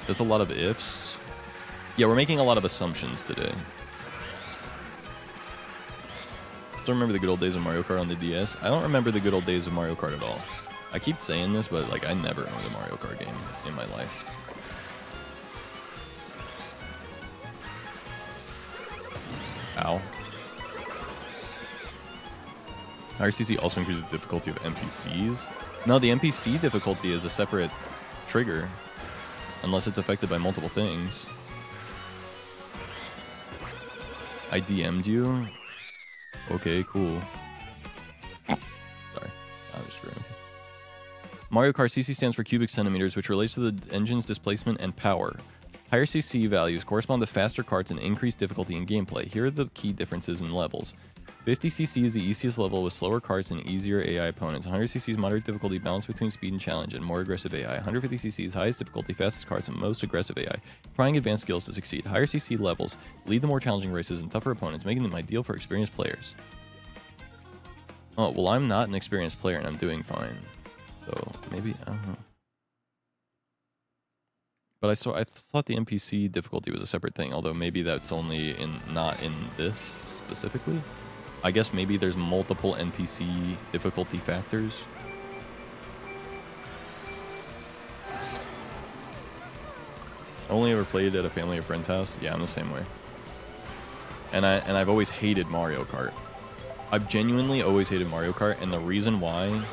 There's a lot of ifs. Yeah, we're making a lot of assumptions today. Don't remember the good old days of Mario Kart on the DS. I don't remember the good old days of Mario Kart at all. I keep saying this, but like I never owned a Mario Kart game in my life. Ow. RCC also increases the difficulty of NPCs. No, the NPC difficulty is a separate trigger. Unless it's affected by multiple things. I DM'd you? Okay, cool. Sorry. I was screwing. Mario Kart CC stands for cubic centimeters, which relates to the engine's displacement and power. Higher CC values correspond to faster karts and increased difficulty in gameplay. Here are the key differences in levels. 50cc is the easiest level with slower karts and easier AI opponents. 100cc is moderate difficulty balanced between speed and challenge and more aggressive AI. 150cc is highest difficulty, fastest karts, and most aggressive AI, requiring advanced skills to succeed. Higher CC levels lead to more challenging races and tougher opponents, making them ideal for experienced players. Oh, well, I'm not an experienced player and I'm doing fine. So, maybe, I don't know. But I thought the NPC difficulty was a separate thing, although maybe that's only not in this specifically. I guess maybe there's multiple NPC difficulty factors. Only ever played at a family or friend's house. Yeah, I'm the same way. And I've always hated Mario Kart. I've genuinely always hated Mario Kart, and the reason why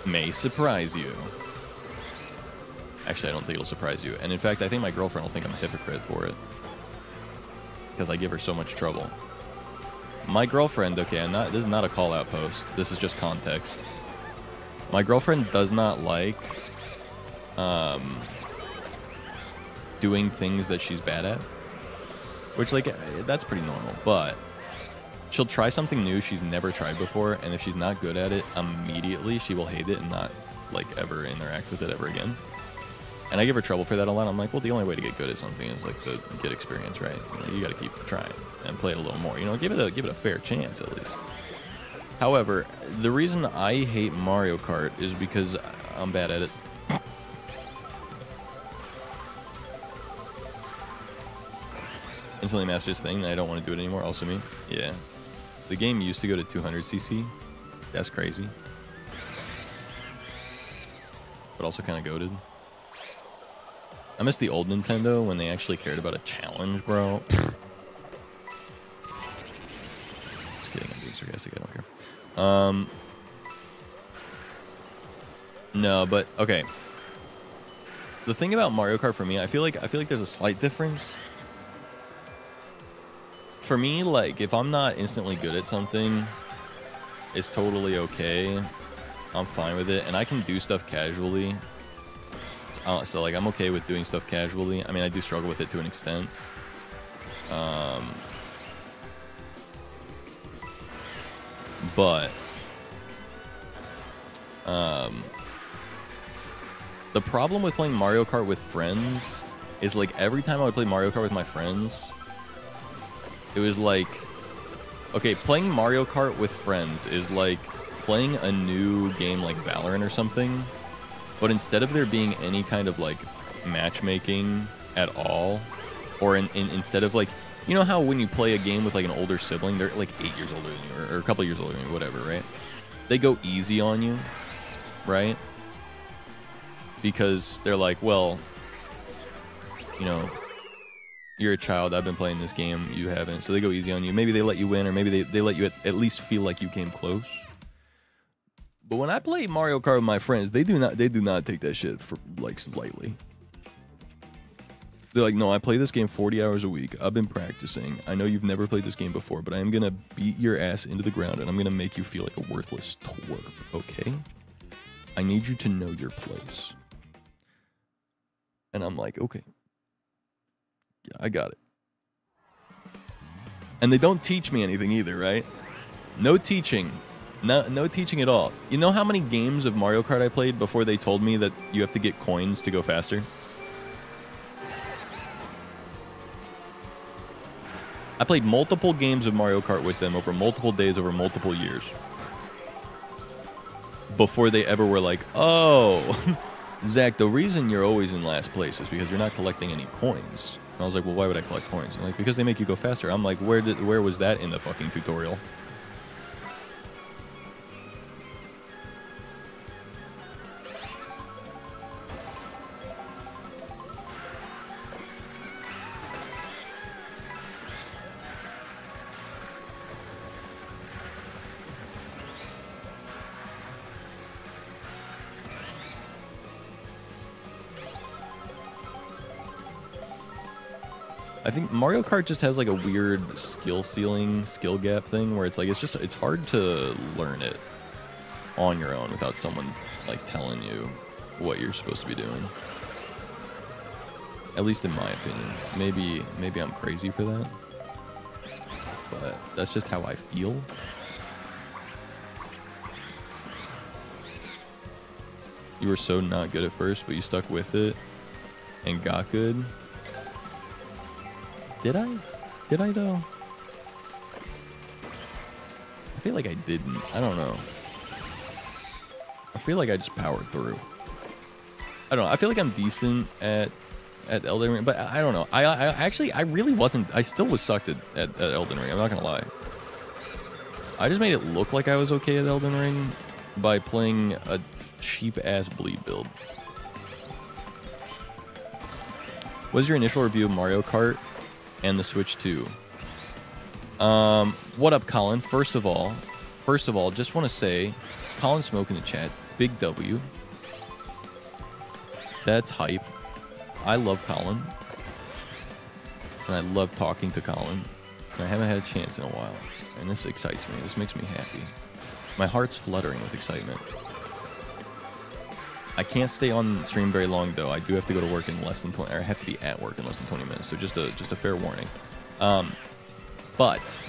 may surprise you. Actually, I don't think it'll surprise you. And in fact, I think my girlfriend will think I'm a hypocrite for it. Because I give her so much trouble. My girlfriend, okay, this is not a call-out post. This is just context. My girlfriend does not like doing things that she's bad at. Which, like, that's pretty normal. But she'll try something new she's never tried before, and if she's not good at it, immediately she will hate it and not, like, ever interact with it ever again. And I give her trouble for that a lot. I'm like, well, the only way to get good at something is, like, to get experience, right? You gotta keep trying and play it a little more. You know, give it a fair chance, at least. However, the reason I hate Mario Kart is because I'm bad at it. Instantly master this thing, I don't want to do it anymore. Also me. Yeah. The game used to go to 200cc. That's crazy. But also kind of goated. I miss the old Nintendo when they actually cared about a challenge, bro. Just kidding, I'm being sarcastic, I don't care. No, but okay. The thing about Mario Kart for me, I feel like there's a slight difference. For me, like, if I'm not instantly good at something, it's totally okay. I'm fine with it, and I can do stuff casually. So, like, I'm okay with doing stuff casually. I mean, I do struggle with it to an extent. But the problem with playing Mario Kart with friends is, like, every time I would play Mario Kart with my friends, it was like, okay, playing Mario Kart with friends is like playing a new game like Valorant or something, but instead of there being any kind of, like, matchmaking at all, or instead of, like, you know how when you play a game with, like, an older sibling, they're like 8 years older than you, or a couple years older than you, whatever, right? They go easy on you, right? Because they're like, well, you know, you're a child, I've been playing this game, you haven't, so they go easy on you. Maybe they let you win, or maybe they let you at least feel like you came close. But when I play Mario Kart with my friends, they do not take that shit for, like, lightly. They're like, no, I play this game 40 hours a week. I've been practicing. I know you've never played this game before, but I am gonna beat your ass into the ground, and I'm gonna make you feel like a worthless twerp, okay? I need you to know your place. And I'm like, okay. Yeah, I got it. And they don't teach me anything either, right? No teaching. No teaching at all. You know how many games of Mario Kart I played before they told me that you have to get coins to go faster? I played multiple games of Mario Kart with them over multiple days, over multiple years. Before they ever were like, oh, Zach, the reason you're always in last place is because you're not collecting any coins. And I was like, well, why would I collect coins? And like, because they make you go faster. I'm like, where was that in the fucking tutorial? I think Mario Kart just has like a weird skill ceiling, skill gap thing where it's like it's hard to learn it on your own without someone like telling you what you're supposed to be doing. At least in my opinion. Maybe I'm crazy for that. But that's just how I feel. You were so not good at first, but you stuck with it and got good. Did I? Did I though? I feel like I didn't. I don't know. I feel like I just powered through. I don't know. I feel like I'm decent at Elden Ring, but I don't know. I actually really wasn't. I still was sucked at Elden Ring. I'm not gonna lie. I just made it look like I was okay at Elden Ring by playing a cheap ass bleed build. What was your initial review of Mario Kart and the Switch 2? What up, Colin? First of all, just want to say, Colin Smoke in the chat, big W. That's hype. I love Colin. And I love talking to Colin. And I haven't had a chance in a while. And this excites me. This makes me happy. My heart's fluttering with excitement. I can't stay on stream very long though. I do have to go to work in less than 20, or I have to be at work in less than 20 minutes. So just a fair warning. But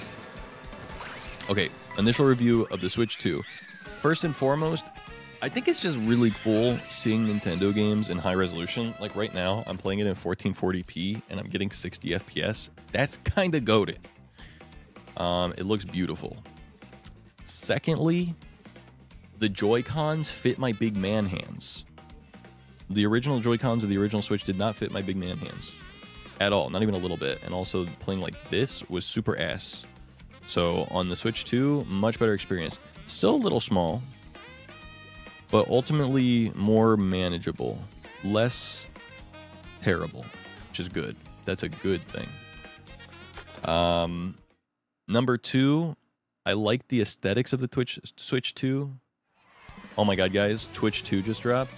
okay, initial review of the Switch 2. First and foremost, I think it's just really cool seeing Nintendo games in high resolution. Like right now, I'm playing it in 1440p and I'm getting 60 FPS. That's kind of goated. It looks beautiful. Secondly, the Joy-Cons fit my big man hands. The original Joy-Cons of the original Switch did not fit my big man hands at all, not even a little bit. And also playing like this was super ass. So on the Switch 2, much better experience. Still a little small, but ultimately more manageable, less terrible, which is good. That's a good thing. Number 2, I like the aesthetics of the Switch 2. Oh my god, guys, Twitch 2 just dropped.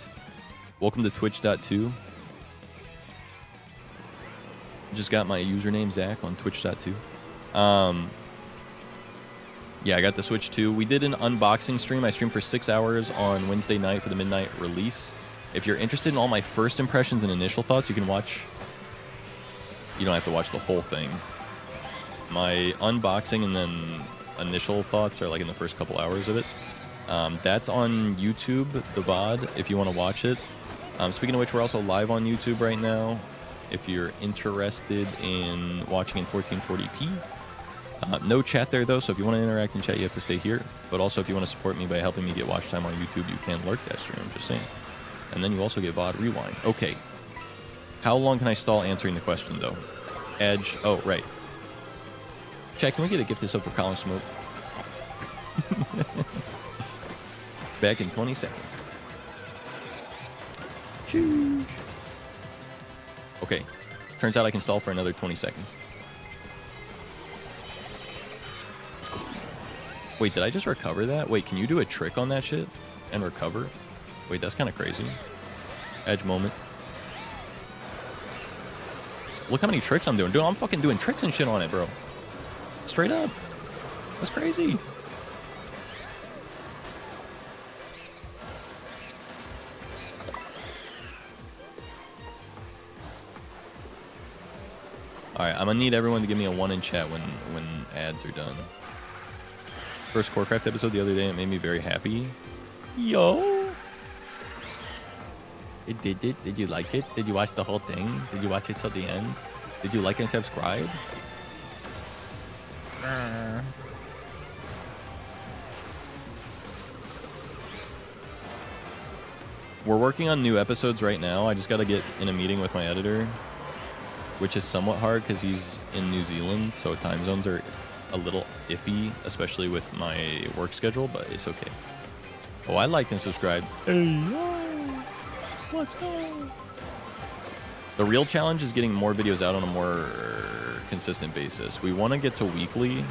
Welcome to Twitch.2. Just got my username, Zach, on Twitch.2. Yeah, I got the Switch 2. We did an unboxing stream. I streamed for 6 hours on Wednesday night for the midnight release. If you're interested in all my first impressions and initial thoughts, you can watch. You don't have to watch the whole thing. My unboxing and then initial thoughts are like in the first couple hours of it. That's on YouTube, the VOD, if you want to watch it. Speaking of which, we're also live on YouTube right now. If you're interested in watching in 1440p. No chat there, though, so if you want to interact in chat, you have to stay here. But also, if you want to support me by helping me get watch time on YouTube, you can lurk that stream, I'm just saying. And then you also get VOD Rewind. Okay. How long can I stall answering the question, though? Edge. Oh, right. Chat, can we get a gift this up for Colin Smoke? Back in 20 seconds. Choosh. Okay. Turns out I can stall for another 20 seconds. Wait, did I just recover that? Wait, can you do a trick on that shit and recover? Wait, that's kind of crazy. Edge moment. Look how many tricks I'm doing. Dude, I'm fucking doing tricks and shit on it, bro. Straight up. That's crazy. Alright, I'm gonna need everyone to give me a 1 in chat when ads are done. First Corecraft episode the other day, it made me very happy. Yo! It did it? Did you like it? Did you watch the whole thing? Did you watch it till the end? Did you like and subscribe? We're working on new episodes right now. I just gotta get in a meeting with my editor, which is somewhat hard because he's in New Zealand, so time zones are a little iffy, especially with my work schedule, but it's okay. Oh, I liked and subscribed. Hey, yo, let's go. The real challenge is getting more videos out on a more consistent basis. We want to get to weekly,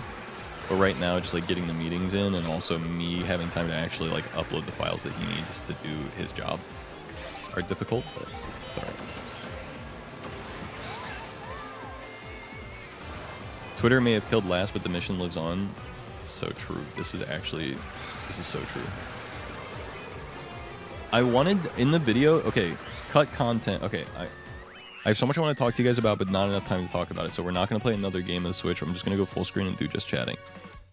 but right now just like getting the meetings in and also me having time to actually like upload the files that he needs to do his job are difficult, but it's all right. Twitter may have killed last, but the mission lives on. It's so true. This is so true. I wanted, in the video, okay, cut content. Okay, I have so much I want to talk to you guys about, but not enough time to talk about it. So we're not going to play another game of the Switch. I'm just going to go full screen and do just chatting.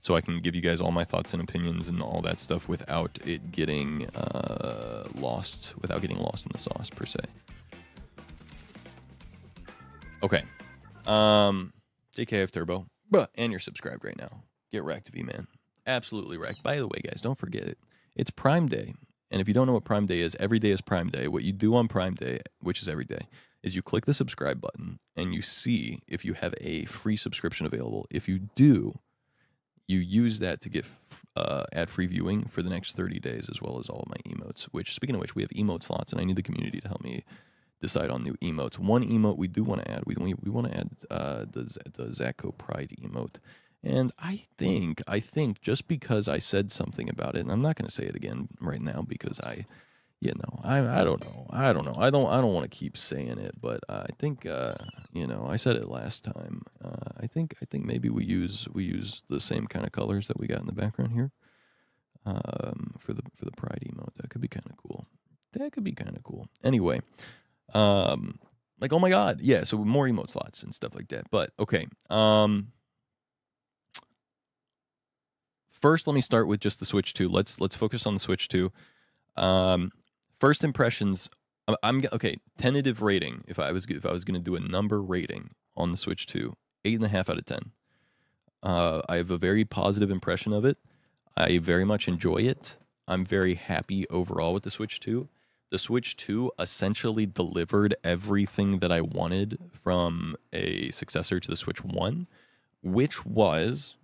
So I can give you guys all my thoughts and opinions and all that stuff without it getting lost, without getting lost in the sauce, per se. Okay. JKF Turbo. And you're subscribed right now. Get wrecked, V-Man. Absolutely wrecked. By the way, guys, don't forget it. It's Prime Day. And if you don't know what Prime Day is, every day is Prime Day. What you do on Prime Day, which is every day, is you click the subscribe button and you see if you have a free subscription available. If you do, you use that to get ad-free viewing for the next 30 days, as well as all of my emotes, which, speaking of which, we have emote slots, and I need the community to help me decide on new emotes. One emote we do want to add, we want to add the Zatko Pride emote. And I think just because I said something about it, and I'm not going to say it again right now because I don't know. I don't want to keep saying it, but I think I said it last time. I think maybe we use the same kind of colors that we got in the background here. For the Pride emote, that could be kind of cool. Anyway, like, oh my god, yeah. So more emote slots and stuff like that. But okay. First, let me start with just the Switch 2. Let's focus on the Switch 2. First impressions. I'm okay. Tentative rating. If I was going to do a number rating on the Switch 2, 8.5 out of 10. I have a very positive impression of it. I very much enjoy it. I'm very happy overall with the Switch 2. The Switch 2 essentially delivered everything that I wanted from a successor to the Switch 1, which was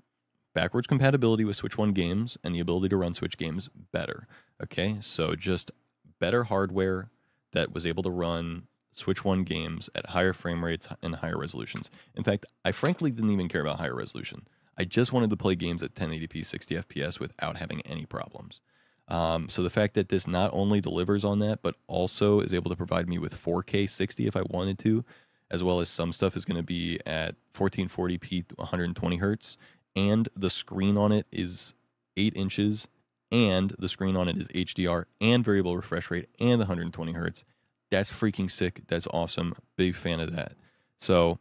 backwards compatibility with Switch 1 games and the ability to run Switch games better. Okay, so just better hardware that was able to run Switch 1 games at higher frame rates and higher resolutions. In fact, I frankly didn't even care about higher resolution. I just wanted to play games at 1080p 60 FPS without having any problems. So the fact that this not only delivers on that, but also is able to provide me with 4K 60 if I wanted to, as well as some stuff is going to be at 1440p 120 hertz, and the screen on it is 8 inches, and the screen on it is HDR and variable refresh rate and 120 hertz. That's freaking sick. That's awesome. Big fan of that. So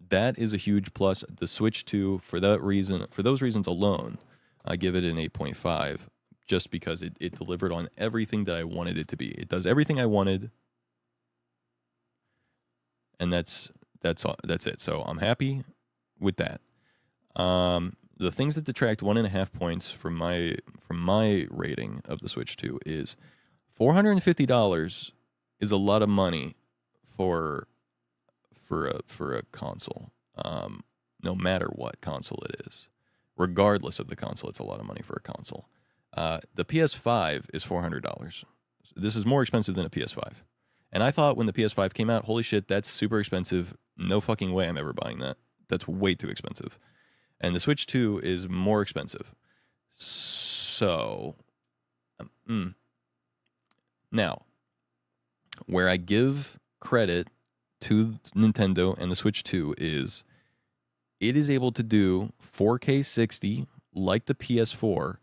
that is a huge plus. The Switch 2, for those reasons alone, I give it an 8.5, just because it delivered on everything that I wanted it to be. It does everything I wanted, and that's it. So I'm happy with that. The things that detract 1.5 points from my rating of the Switch 2 is $450 is a lot of money for a console. No matter what console it is, regardless of the console, it's a lot of money for a console. The PS5 is $400. This is more expensive than a PS5. And I thought when the PS5 came out, holy shit, that's super expensive. No fucking way I'm ever buying that. That's way too expensive. And the Switch 2 is more expensive. So, now, where I give credit to Nintendo and the Switch 2 is it is able to do 4K 60 like the PS4,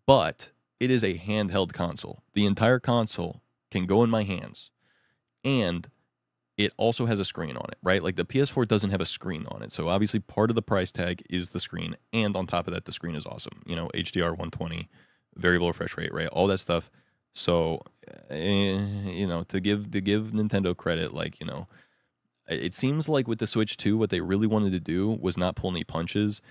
but it is a handheld console. The entire console can go in my hands, and it also has a screen on it, right? Like the PS4 doesn't have a screen on it. So obviously part of the price tag is the screen. And on top of that, the screen is awesome. HDR 120, variable refresh rate, right? All that stuff. So, to give Nintendo credit, it seems like with the Switch 2, what they really wanted to do was not pull any punches.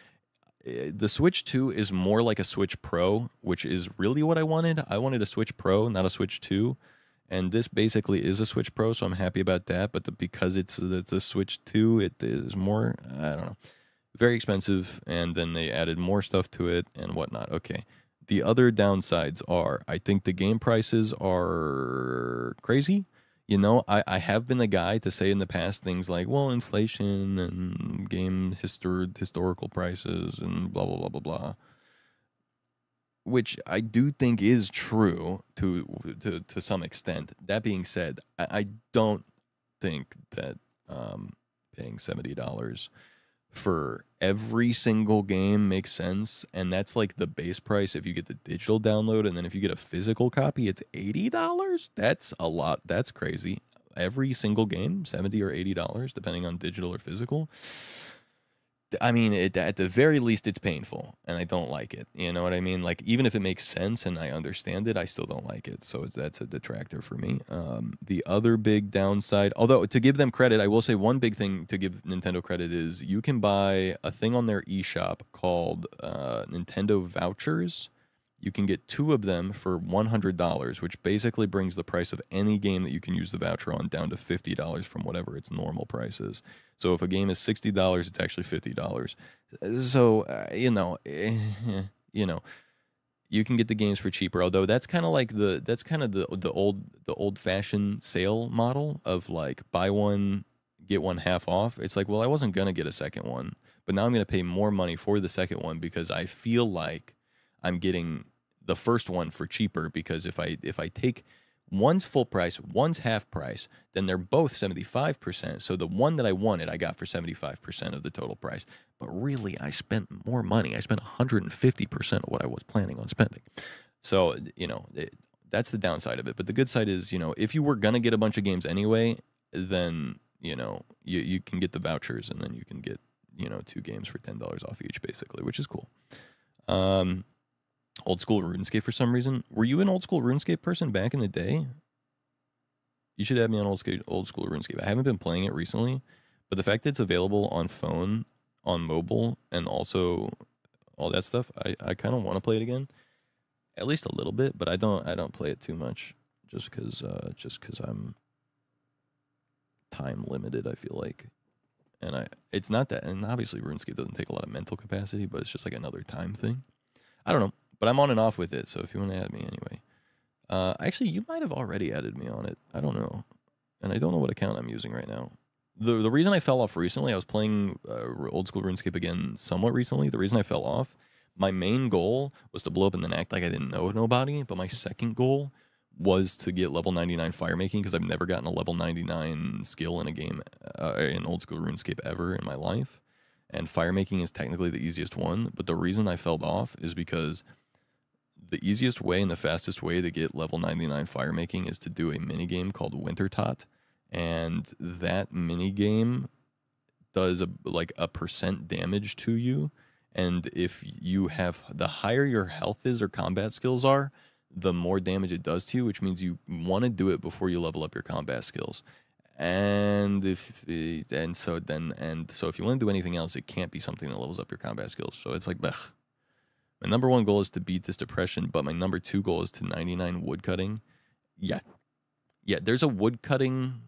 The Switch 2 is more like a Switch Pro, which is really what I wanted. I wanted a Switch Pro, not a Switch 2. And this basically is a Switch Pro, so I'm happy about that. But because it's the Switch 2, it is more, I don't know, very expensive. And then they added more stuff to it and whatnot. Okay. The other downsides are, I think the game prices are crazy. I have been the guy to say in the past things like, well, inflation and game historical prices and blah, blah, blah, blah, blah. Which I do think is true to some extent. That being said, I don't think that paying $70 for every single game makes sense, and that's like the base price if you get the digital download, and then if you get a physical copy, it's $80. That's a lot. That's crazy. Every single game, $70 or $80, depending on digital or physical. I mean, at the very least, it's painful, and I don't like it. You know what I mean? Like, even if it makes sense and I understand it, I still don't like it. So that's a detractor for me. The other big downside, although to give them credit, I will say one big thing to give Nintendo credit is you can buy a thing on their eShop called Nintendo Vouchers. You can get 2 of them for $100, which basically brings the price of any game that you can use the voucher on down to $50 from whatever its normal price is. So if a game is $60, it's actually $50. So you know, you can get the games for cheaper. Although that's kind of like the old fashioned sale model of like buy one get one half off. It's like, well, I wasn't gonna get a second one, but now I'm gonna pay more money for the second one because I feel like I'm getting the first one for cheaper, because if I take one's full price, one's half price, then they're both 75%. So the one that I wanted, I got for 75% of the total price. But really, I spent more money. I spent 150% of what I was planning on spending. So, you know, that's the downside of it. But the good side is, you know, if you were going to get a bunch of games anyway, then, you know, you can get the vouchers, and then you can get, you know, 2 games for $10 off each, basically, which is cool. Old school RuneScape for some reason. Were you an old school RuneScape person back in the day? You should have me on old school RuneScape. I haven't been playing it recently, but the fact that it's available on phone, on mobile, and also all that stuff, I kind of want to play it again, at least a little bit. But I don't play it too much, just because I'm time limited. I feel like, and it's not that, and obviously RuneScape doesn't take a lot of mental capacity, but it's just like another time thing. I don't know. But I'm on and off with it, so if you want to add me anyway. Actually, you might have already added me on it. I don't know. And I don't know what account I'm using right now. The reason I fell off recently, I was playing old school RuneScape again somewhat recently. The reason I fell off, my main goal was to blow up and then act like I didn't know nobody. But my second goal was to get level 99 firemaking, because I've never gotten a level 99 skill in a game, in old school RuneScape ever in my life. And firemaking is technically the easiest one. But the reason I fell off is because the easiest way and the fastest way to get level 99 firemaking is to do a minigame called Wintertot. And that minigame does a percent damage to you. And if you have, the higher your health is or combat skills are, the more damage it does to you, which means you want to do it before you level up your combat skills. And so if you want to do anything else, it can't be something that levels up your combat skills. So it's like, blech. My number 1 goal is to beat this depression, but my number 2 goal is to 99 woodcutting. Yeah, there's a woodcutting.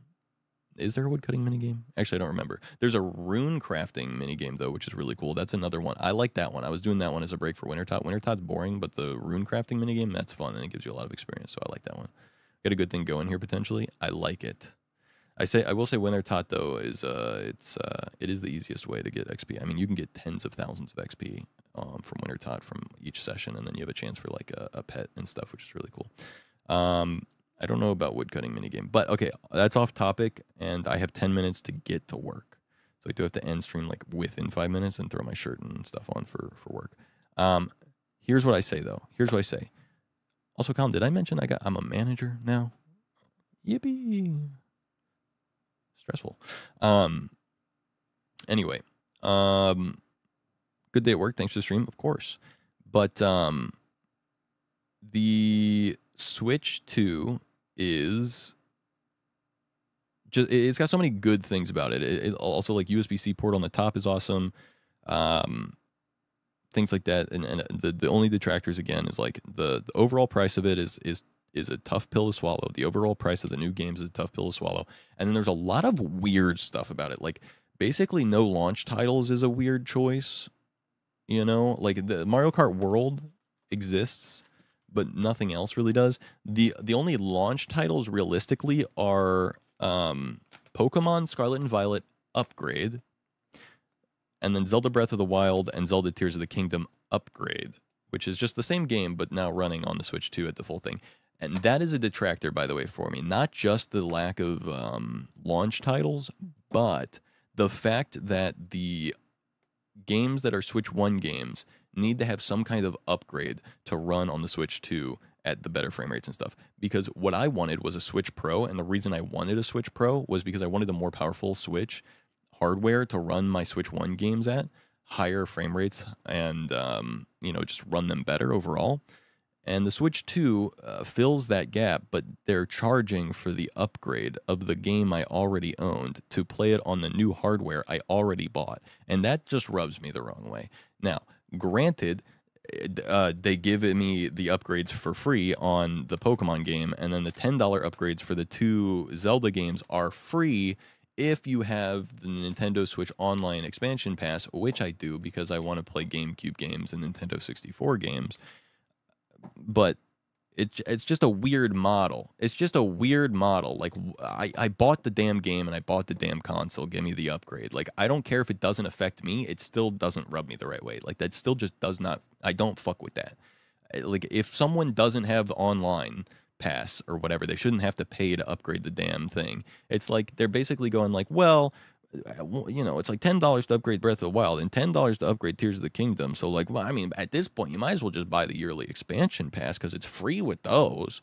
Is there a woodcutting minigame? Actually, I don't remember. There's a rune crafting minigame, though, which is really cool. That's another one. I like that one. I was doing that one as a break for Wintertot. Wintertot's boring, but the rune crafting minigame, that's fun, and it gives you a lot of experience, so I like that one. Got a good thing going here, potentially. I like it. I will say Wintertot, though, is it is the easiest way to get XP. I mean, you can get tens of thousands of XP from Wintertot from each session, and then you have a chance for like a pet and stuff, which is really cool. I don't know about woodcutting minigame, but okay, that's off topic, and I have 10 minutes to get to work, so I do have to end stream like within 5 minutes and throw my shirt and stuff on for work. Here's what I say though. Here's what I say. Also, Colin, did I mention I'm a manager now? Yippee! Stressful. Anyway, good day at work. Thanks for the stream, of course. But the Switch 2 is just, it's got so many good things about it. It also, like, USB-C port on the top is awesome. Things like that. And the only detractors, again, is like the overall price of it is a tough pill to swallow. The overall price of the new games is a tough pill to swallow. And then there's a lot of weird stuff about it. Like, basically no launch titles is a weird choice. You know, like the Mario Kart World exists, but nothing else really does. The only launch titles realistically are Pokemon Scarlet and Violet Upgrade, and then Zelda Breath of the Wild and Zelda Tears of the Kingdom Upgrade, which is just the same game, but now running on the Switch 2 at the full thing. And that is a detractor, by the way, for me. Not just the lack of launch titles, but the fact that the games that are Switch 1 games need to have some kind of upgrade to run on the Switch 2 at the better frame rates and stuff. Because what I wanted was a Switch Pro, and the reason I wanted a Switch Pro was because I wanted a more powerful Switch hardware to run my Switch 1 games at, higher frame rates, and just run them better overall. And the Switch 2 fills that gap, but they're charging for the upgrade of the game I already owned to play it on the new hardware I already bought. And that just rubs me the wrong way. Now, granted, they give me the upgrades for free on the Pokemon game, and then the $10 upgrades for the 2 Zelda games are free if you have the Nintendo Switch Online expansion pass, which I do because I want to play GameCube games and Nintendo 64 games. But it's just a weird model. It's just a weird model. Like, I bought the damn game and I bought the damn console. Give me the upgrade. Like, I don't care if it doesn't affect me. It still doesn't rub me the right way. Like, that still just does not. I don't fuck with that. Like, if someone doesn't have online pass or whatever, they shouldn't have to pay to upgrade the damn thing. It's like they're basically going like, well, it's like $10 to upgrade Breath of the Wild and $10 to upgrade Tears of the Kingdom. So, like, well, I mean, at this point, you might as well just buy the yearly expansion pass because it's free with those.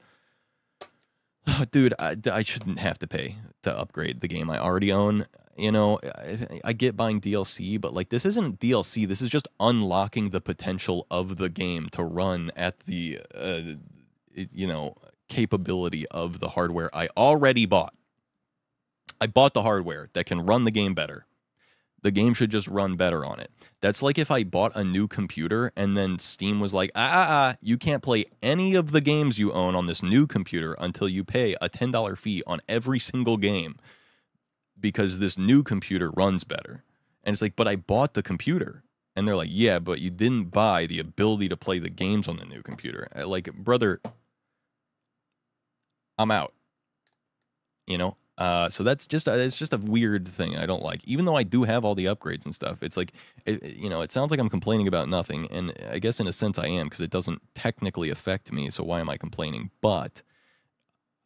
Dude, I shouldn't have to pay to upgrade the game I already own. I get buying DLC, but, like, this isn't DLC. This is just unlocking the potential of the game to run at the, capability of the hardware I already bought. I bought the hardware that can run the game better. The game should just run better on it. That's like if I bought a new computer and then Steam was like, you can't play any of the games you own on this new computer until you pay a $10 fee on every single game because this new computer runs better. And it's like, but I bought the computer. And they're like, yeah, but you didn't buy the ability to play the games on the new computer. Like, brother, I'm out. So that's just it's just a weird thing I don't like. Even though I do have all the upgrades and stuff, it's like it sounds like I'm complaining about nothing, and I guess in a sense I am because it doesn't technically affect me. So why am I complaining? But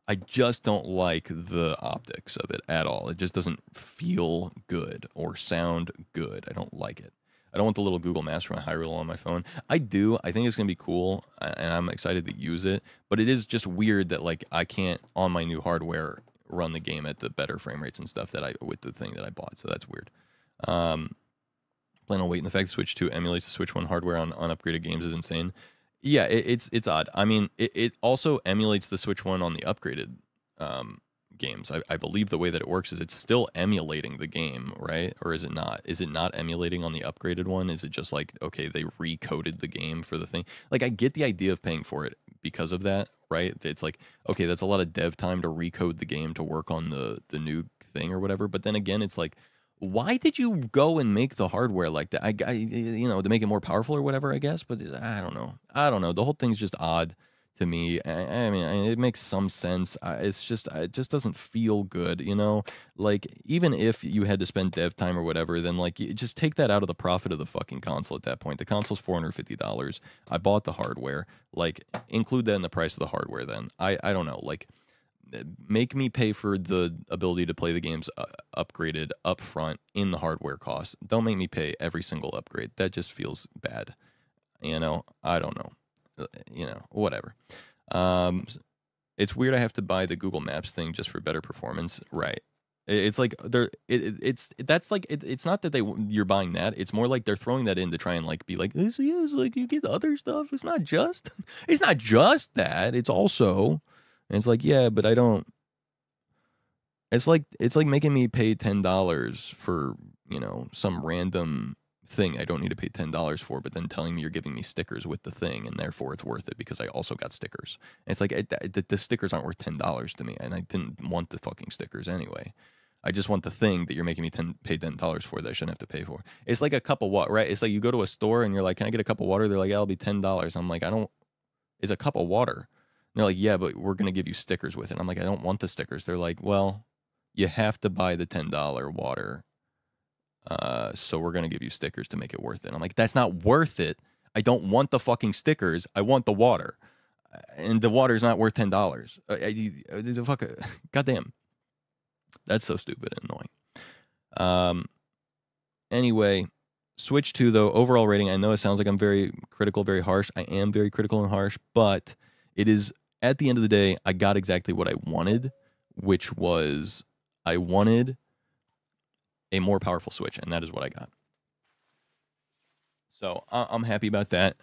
I just don't like the optics of it at all. It just doesn't feel good or sound good. I don't like it. I don't want the little Google Maps from Hyrule on my phone. I do. I think it's going to be cool, and I'm excited to use it. But it is just weird that, like, I can't, on my new hardware, run the game at the better frame rates and stuff with the thing that I bought. So that's weird. Plan on waiting. The fact that Switch 2 emulates the Switch 1 hardware on upgraded games is insane. Yeah, it's odd. I mean, it also emulates the Switch 1 on the upgraded games. I believe the way that it works is it's still emulating the game, right? Or is it not? Is it not emulating on the upgraded one? Is it just like, okay, they recoded the game for the thing? Like, I get the idea of paying for it because of that, right? It's like, okay, that's a lot of dev time to recode the game to work on the new thing or whatever. But then again, it's like, why did you go and make the hardware like that? To make it more powerful or whatever, I guess. But I don't know. The whole thing's just odd to me. I mean, it makes some sense. It just doesn't feel good, Like, even if you had to spend dev time or whatever, then, like, you just take that out of the profit of the fucking console at that point. The console's $450. I bought the hardware. Like, include that in the price of the hardware then. I don't know. Like, make me pay for the ability to play the games upgraded up front in the hardware cost. Don't make me pay every single upgrade. That just feels bad. I don't know. Whatever. It's weird I have to buy the Google Maps thing just for better performance. Right. It's like it's not that you're buying that. It's more like they're throwing that in to try and, like, be like, this is like, you get other stuff. It's not just that. It's also, and it's like, yeah, but I don't. It's like making me pay $10 for, some random thing I don't need to pay $10 for, but then telling me you're giving me stickers with the thing, and therefore it's worth it because I also got stickers. And it's like, the stickers aren't worth $10 to me, and I didn't want the fucking stickers anyway. I just want the thing that you're making me pay $10 for that I shouldn't have to pay for. It's like a cup of water, right? It's like you go to a store and you're like, can I get a cup of water? They're like, yeah, it'll be $10. I'm like, it's a cup of water. And they're like, yeah, but we're going to give you stickers with it. I'm like, I don't want the stickers. They're like, well, you have to buy the $10 water. So we're going to give you stickers to make it worth it. I'm like, that's not worth it. I don't want the fucking stickers. I want the water. And the water's not worth $10. Goddamn. That's so stupid and annoying. Anyway, Switch 2, though, overall rating, I know it sounds like I'm very critical, very harsh. I am very critical and harsh, but it is, at the end of the day, I got exactly what I wanted, which was I wanted a more powerful Switch, and that is what I got. So I'm happy about that.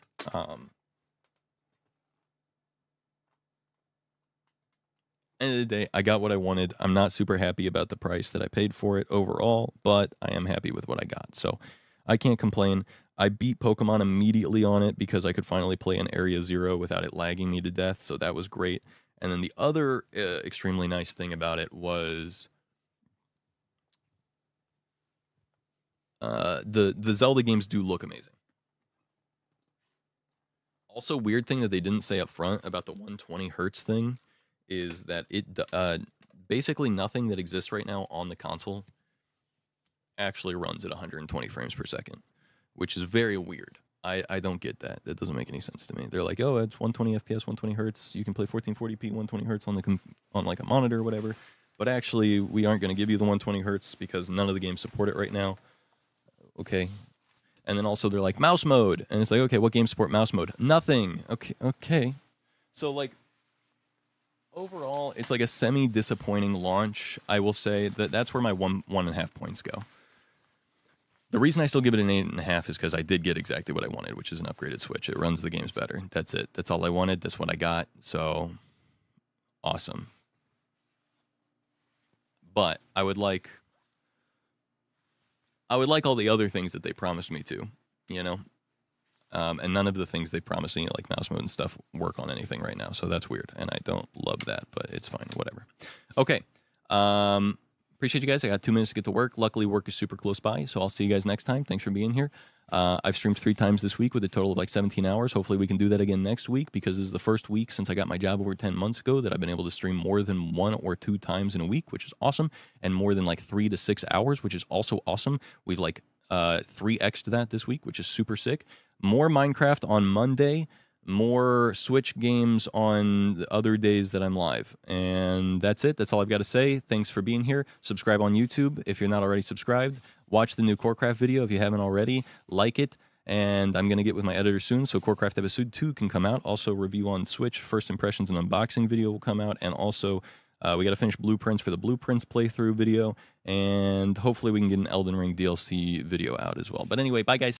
End of the day, I got what I wanted. I'm not super happy about the price that I paid for it overall, but I am happy with what I got. So I can't complain. I beat Pokemon immediately on it because I could finally play in Area Zero without it lagging me to death. So that was great. And then the other extremely nice thing about it was the Zelda games do look amazing. Also, weird thing that they didn't say up front about the 120 hertz thing is that it basically nothing that exists right now on the console actually runs at 120 frames per second, which is very weird. I don't get that. That doesn't make any sense to me. They're like, oh, it's 120 FPS, 120 hertz. You can play 1440p, 120 hertz on like a monitor or whatever. But actually, we aren't going to give you the 120 hertz because none of the games support it right now. Okay. And then also they're like mouse mode, and it's like, okay, what games support mouse mode? Nothing. Okay. So like, overall, it's like a semi-disappointing launch. I will say that that's where my 1.5 points go. The reason I still give it an 8.5 is because I did get exactly what I wanted, which is an upgraded Switch. It runs the games better. That's it. That's all I wanted. That's what I got. So, awesome. But I would like all the other things that they promised me to, you know? And none of the things they promised me, like mouse mode and stuff, work on anything right now. So that's weird, and I don't love that, but it's fine, whatever. Okay. Appreciate you guys. I got 2 minutes to get to work. Luckily, work is super close by, so I'll see you guys next time. Thanks for being here. I've streamed 3 times this week with a total of like 17 hours. Hopefully, we can do that again next week because this is the first week since I got my job over 10 months ago that I've been able to stream more than 1 or 2 times in a week, which is awesome, and more than like 3 to 6 hours, which is also awesome. We've like 3x'd that this week, which is super sick. More Minecraft on Monday, more Switch games on the other days that I'm live. And that's it. That's all I've got to say. Thanks for being here. Subscribe on YouTube if you're not already subscribed. Watch the new Corecraft video if you haven't already. Like it. And I'm going to get with my editor soon, so Corecraft Episode 2 can come out. Also, review on Switch, first impressions and unboxing video will come out. And also, we got to finish Blueprints for the Blueprints playthrough video. And hopefully we can get an Elden Ring DLC video out as well. But anyway, bye guys.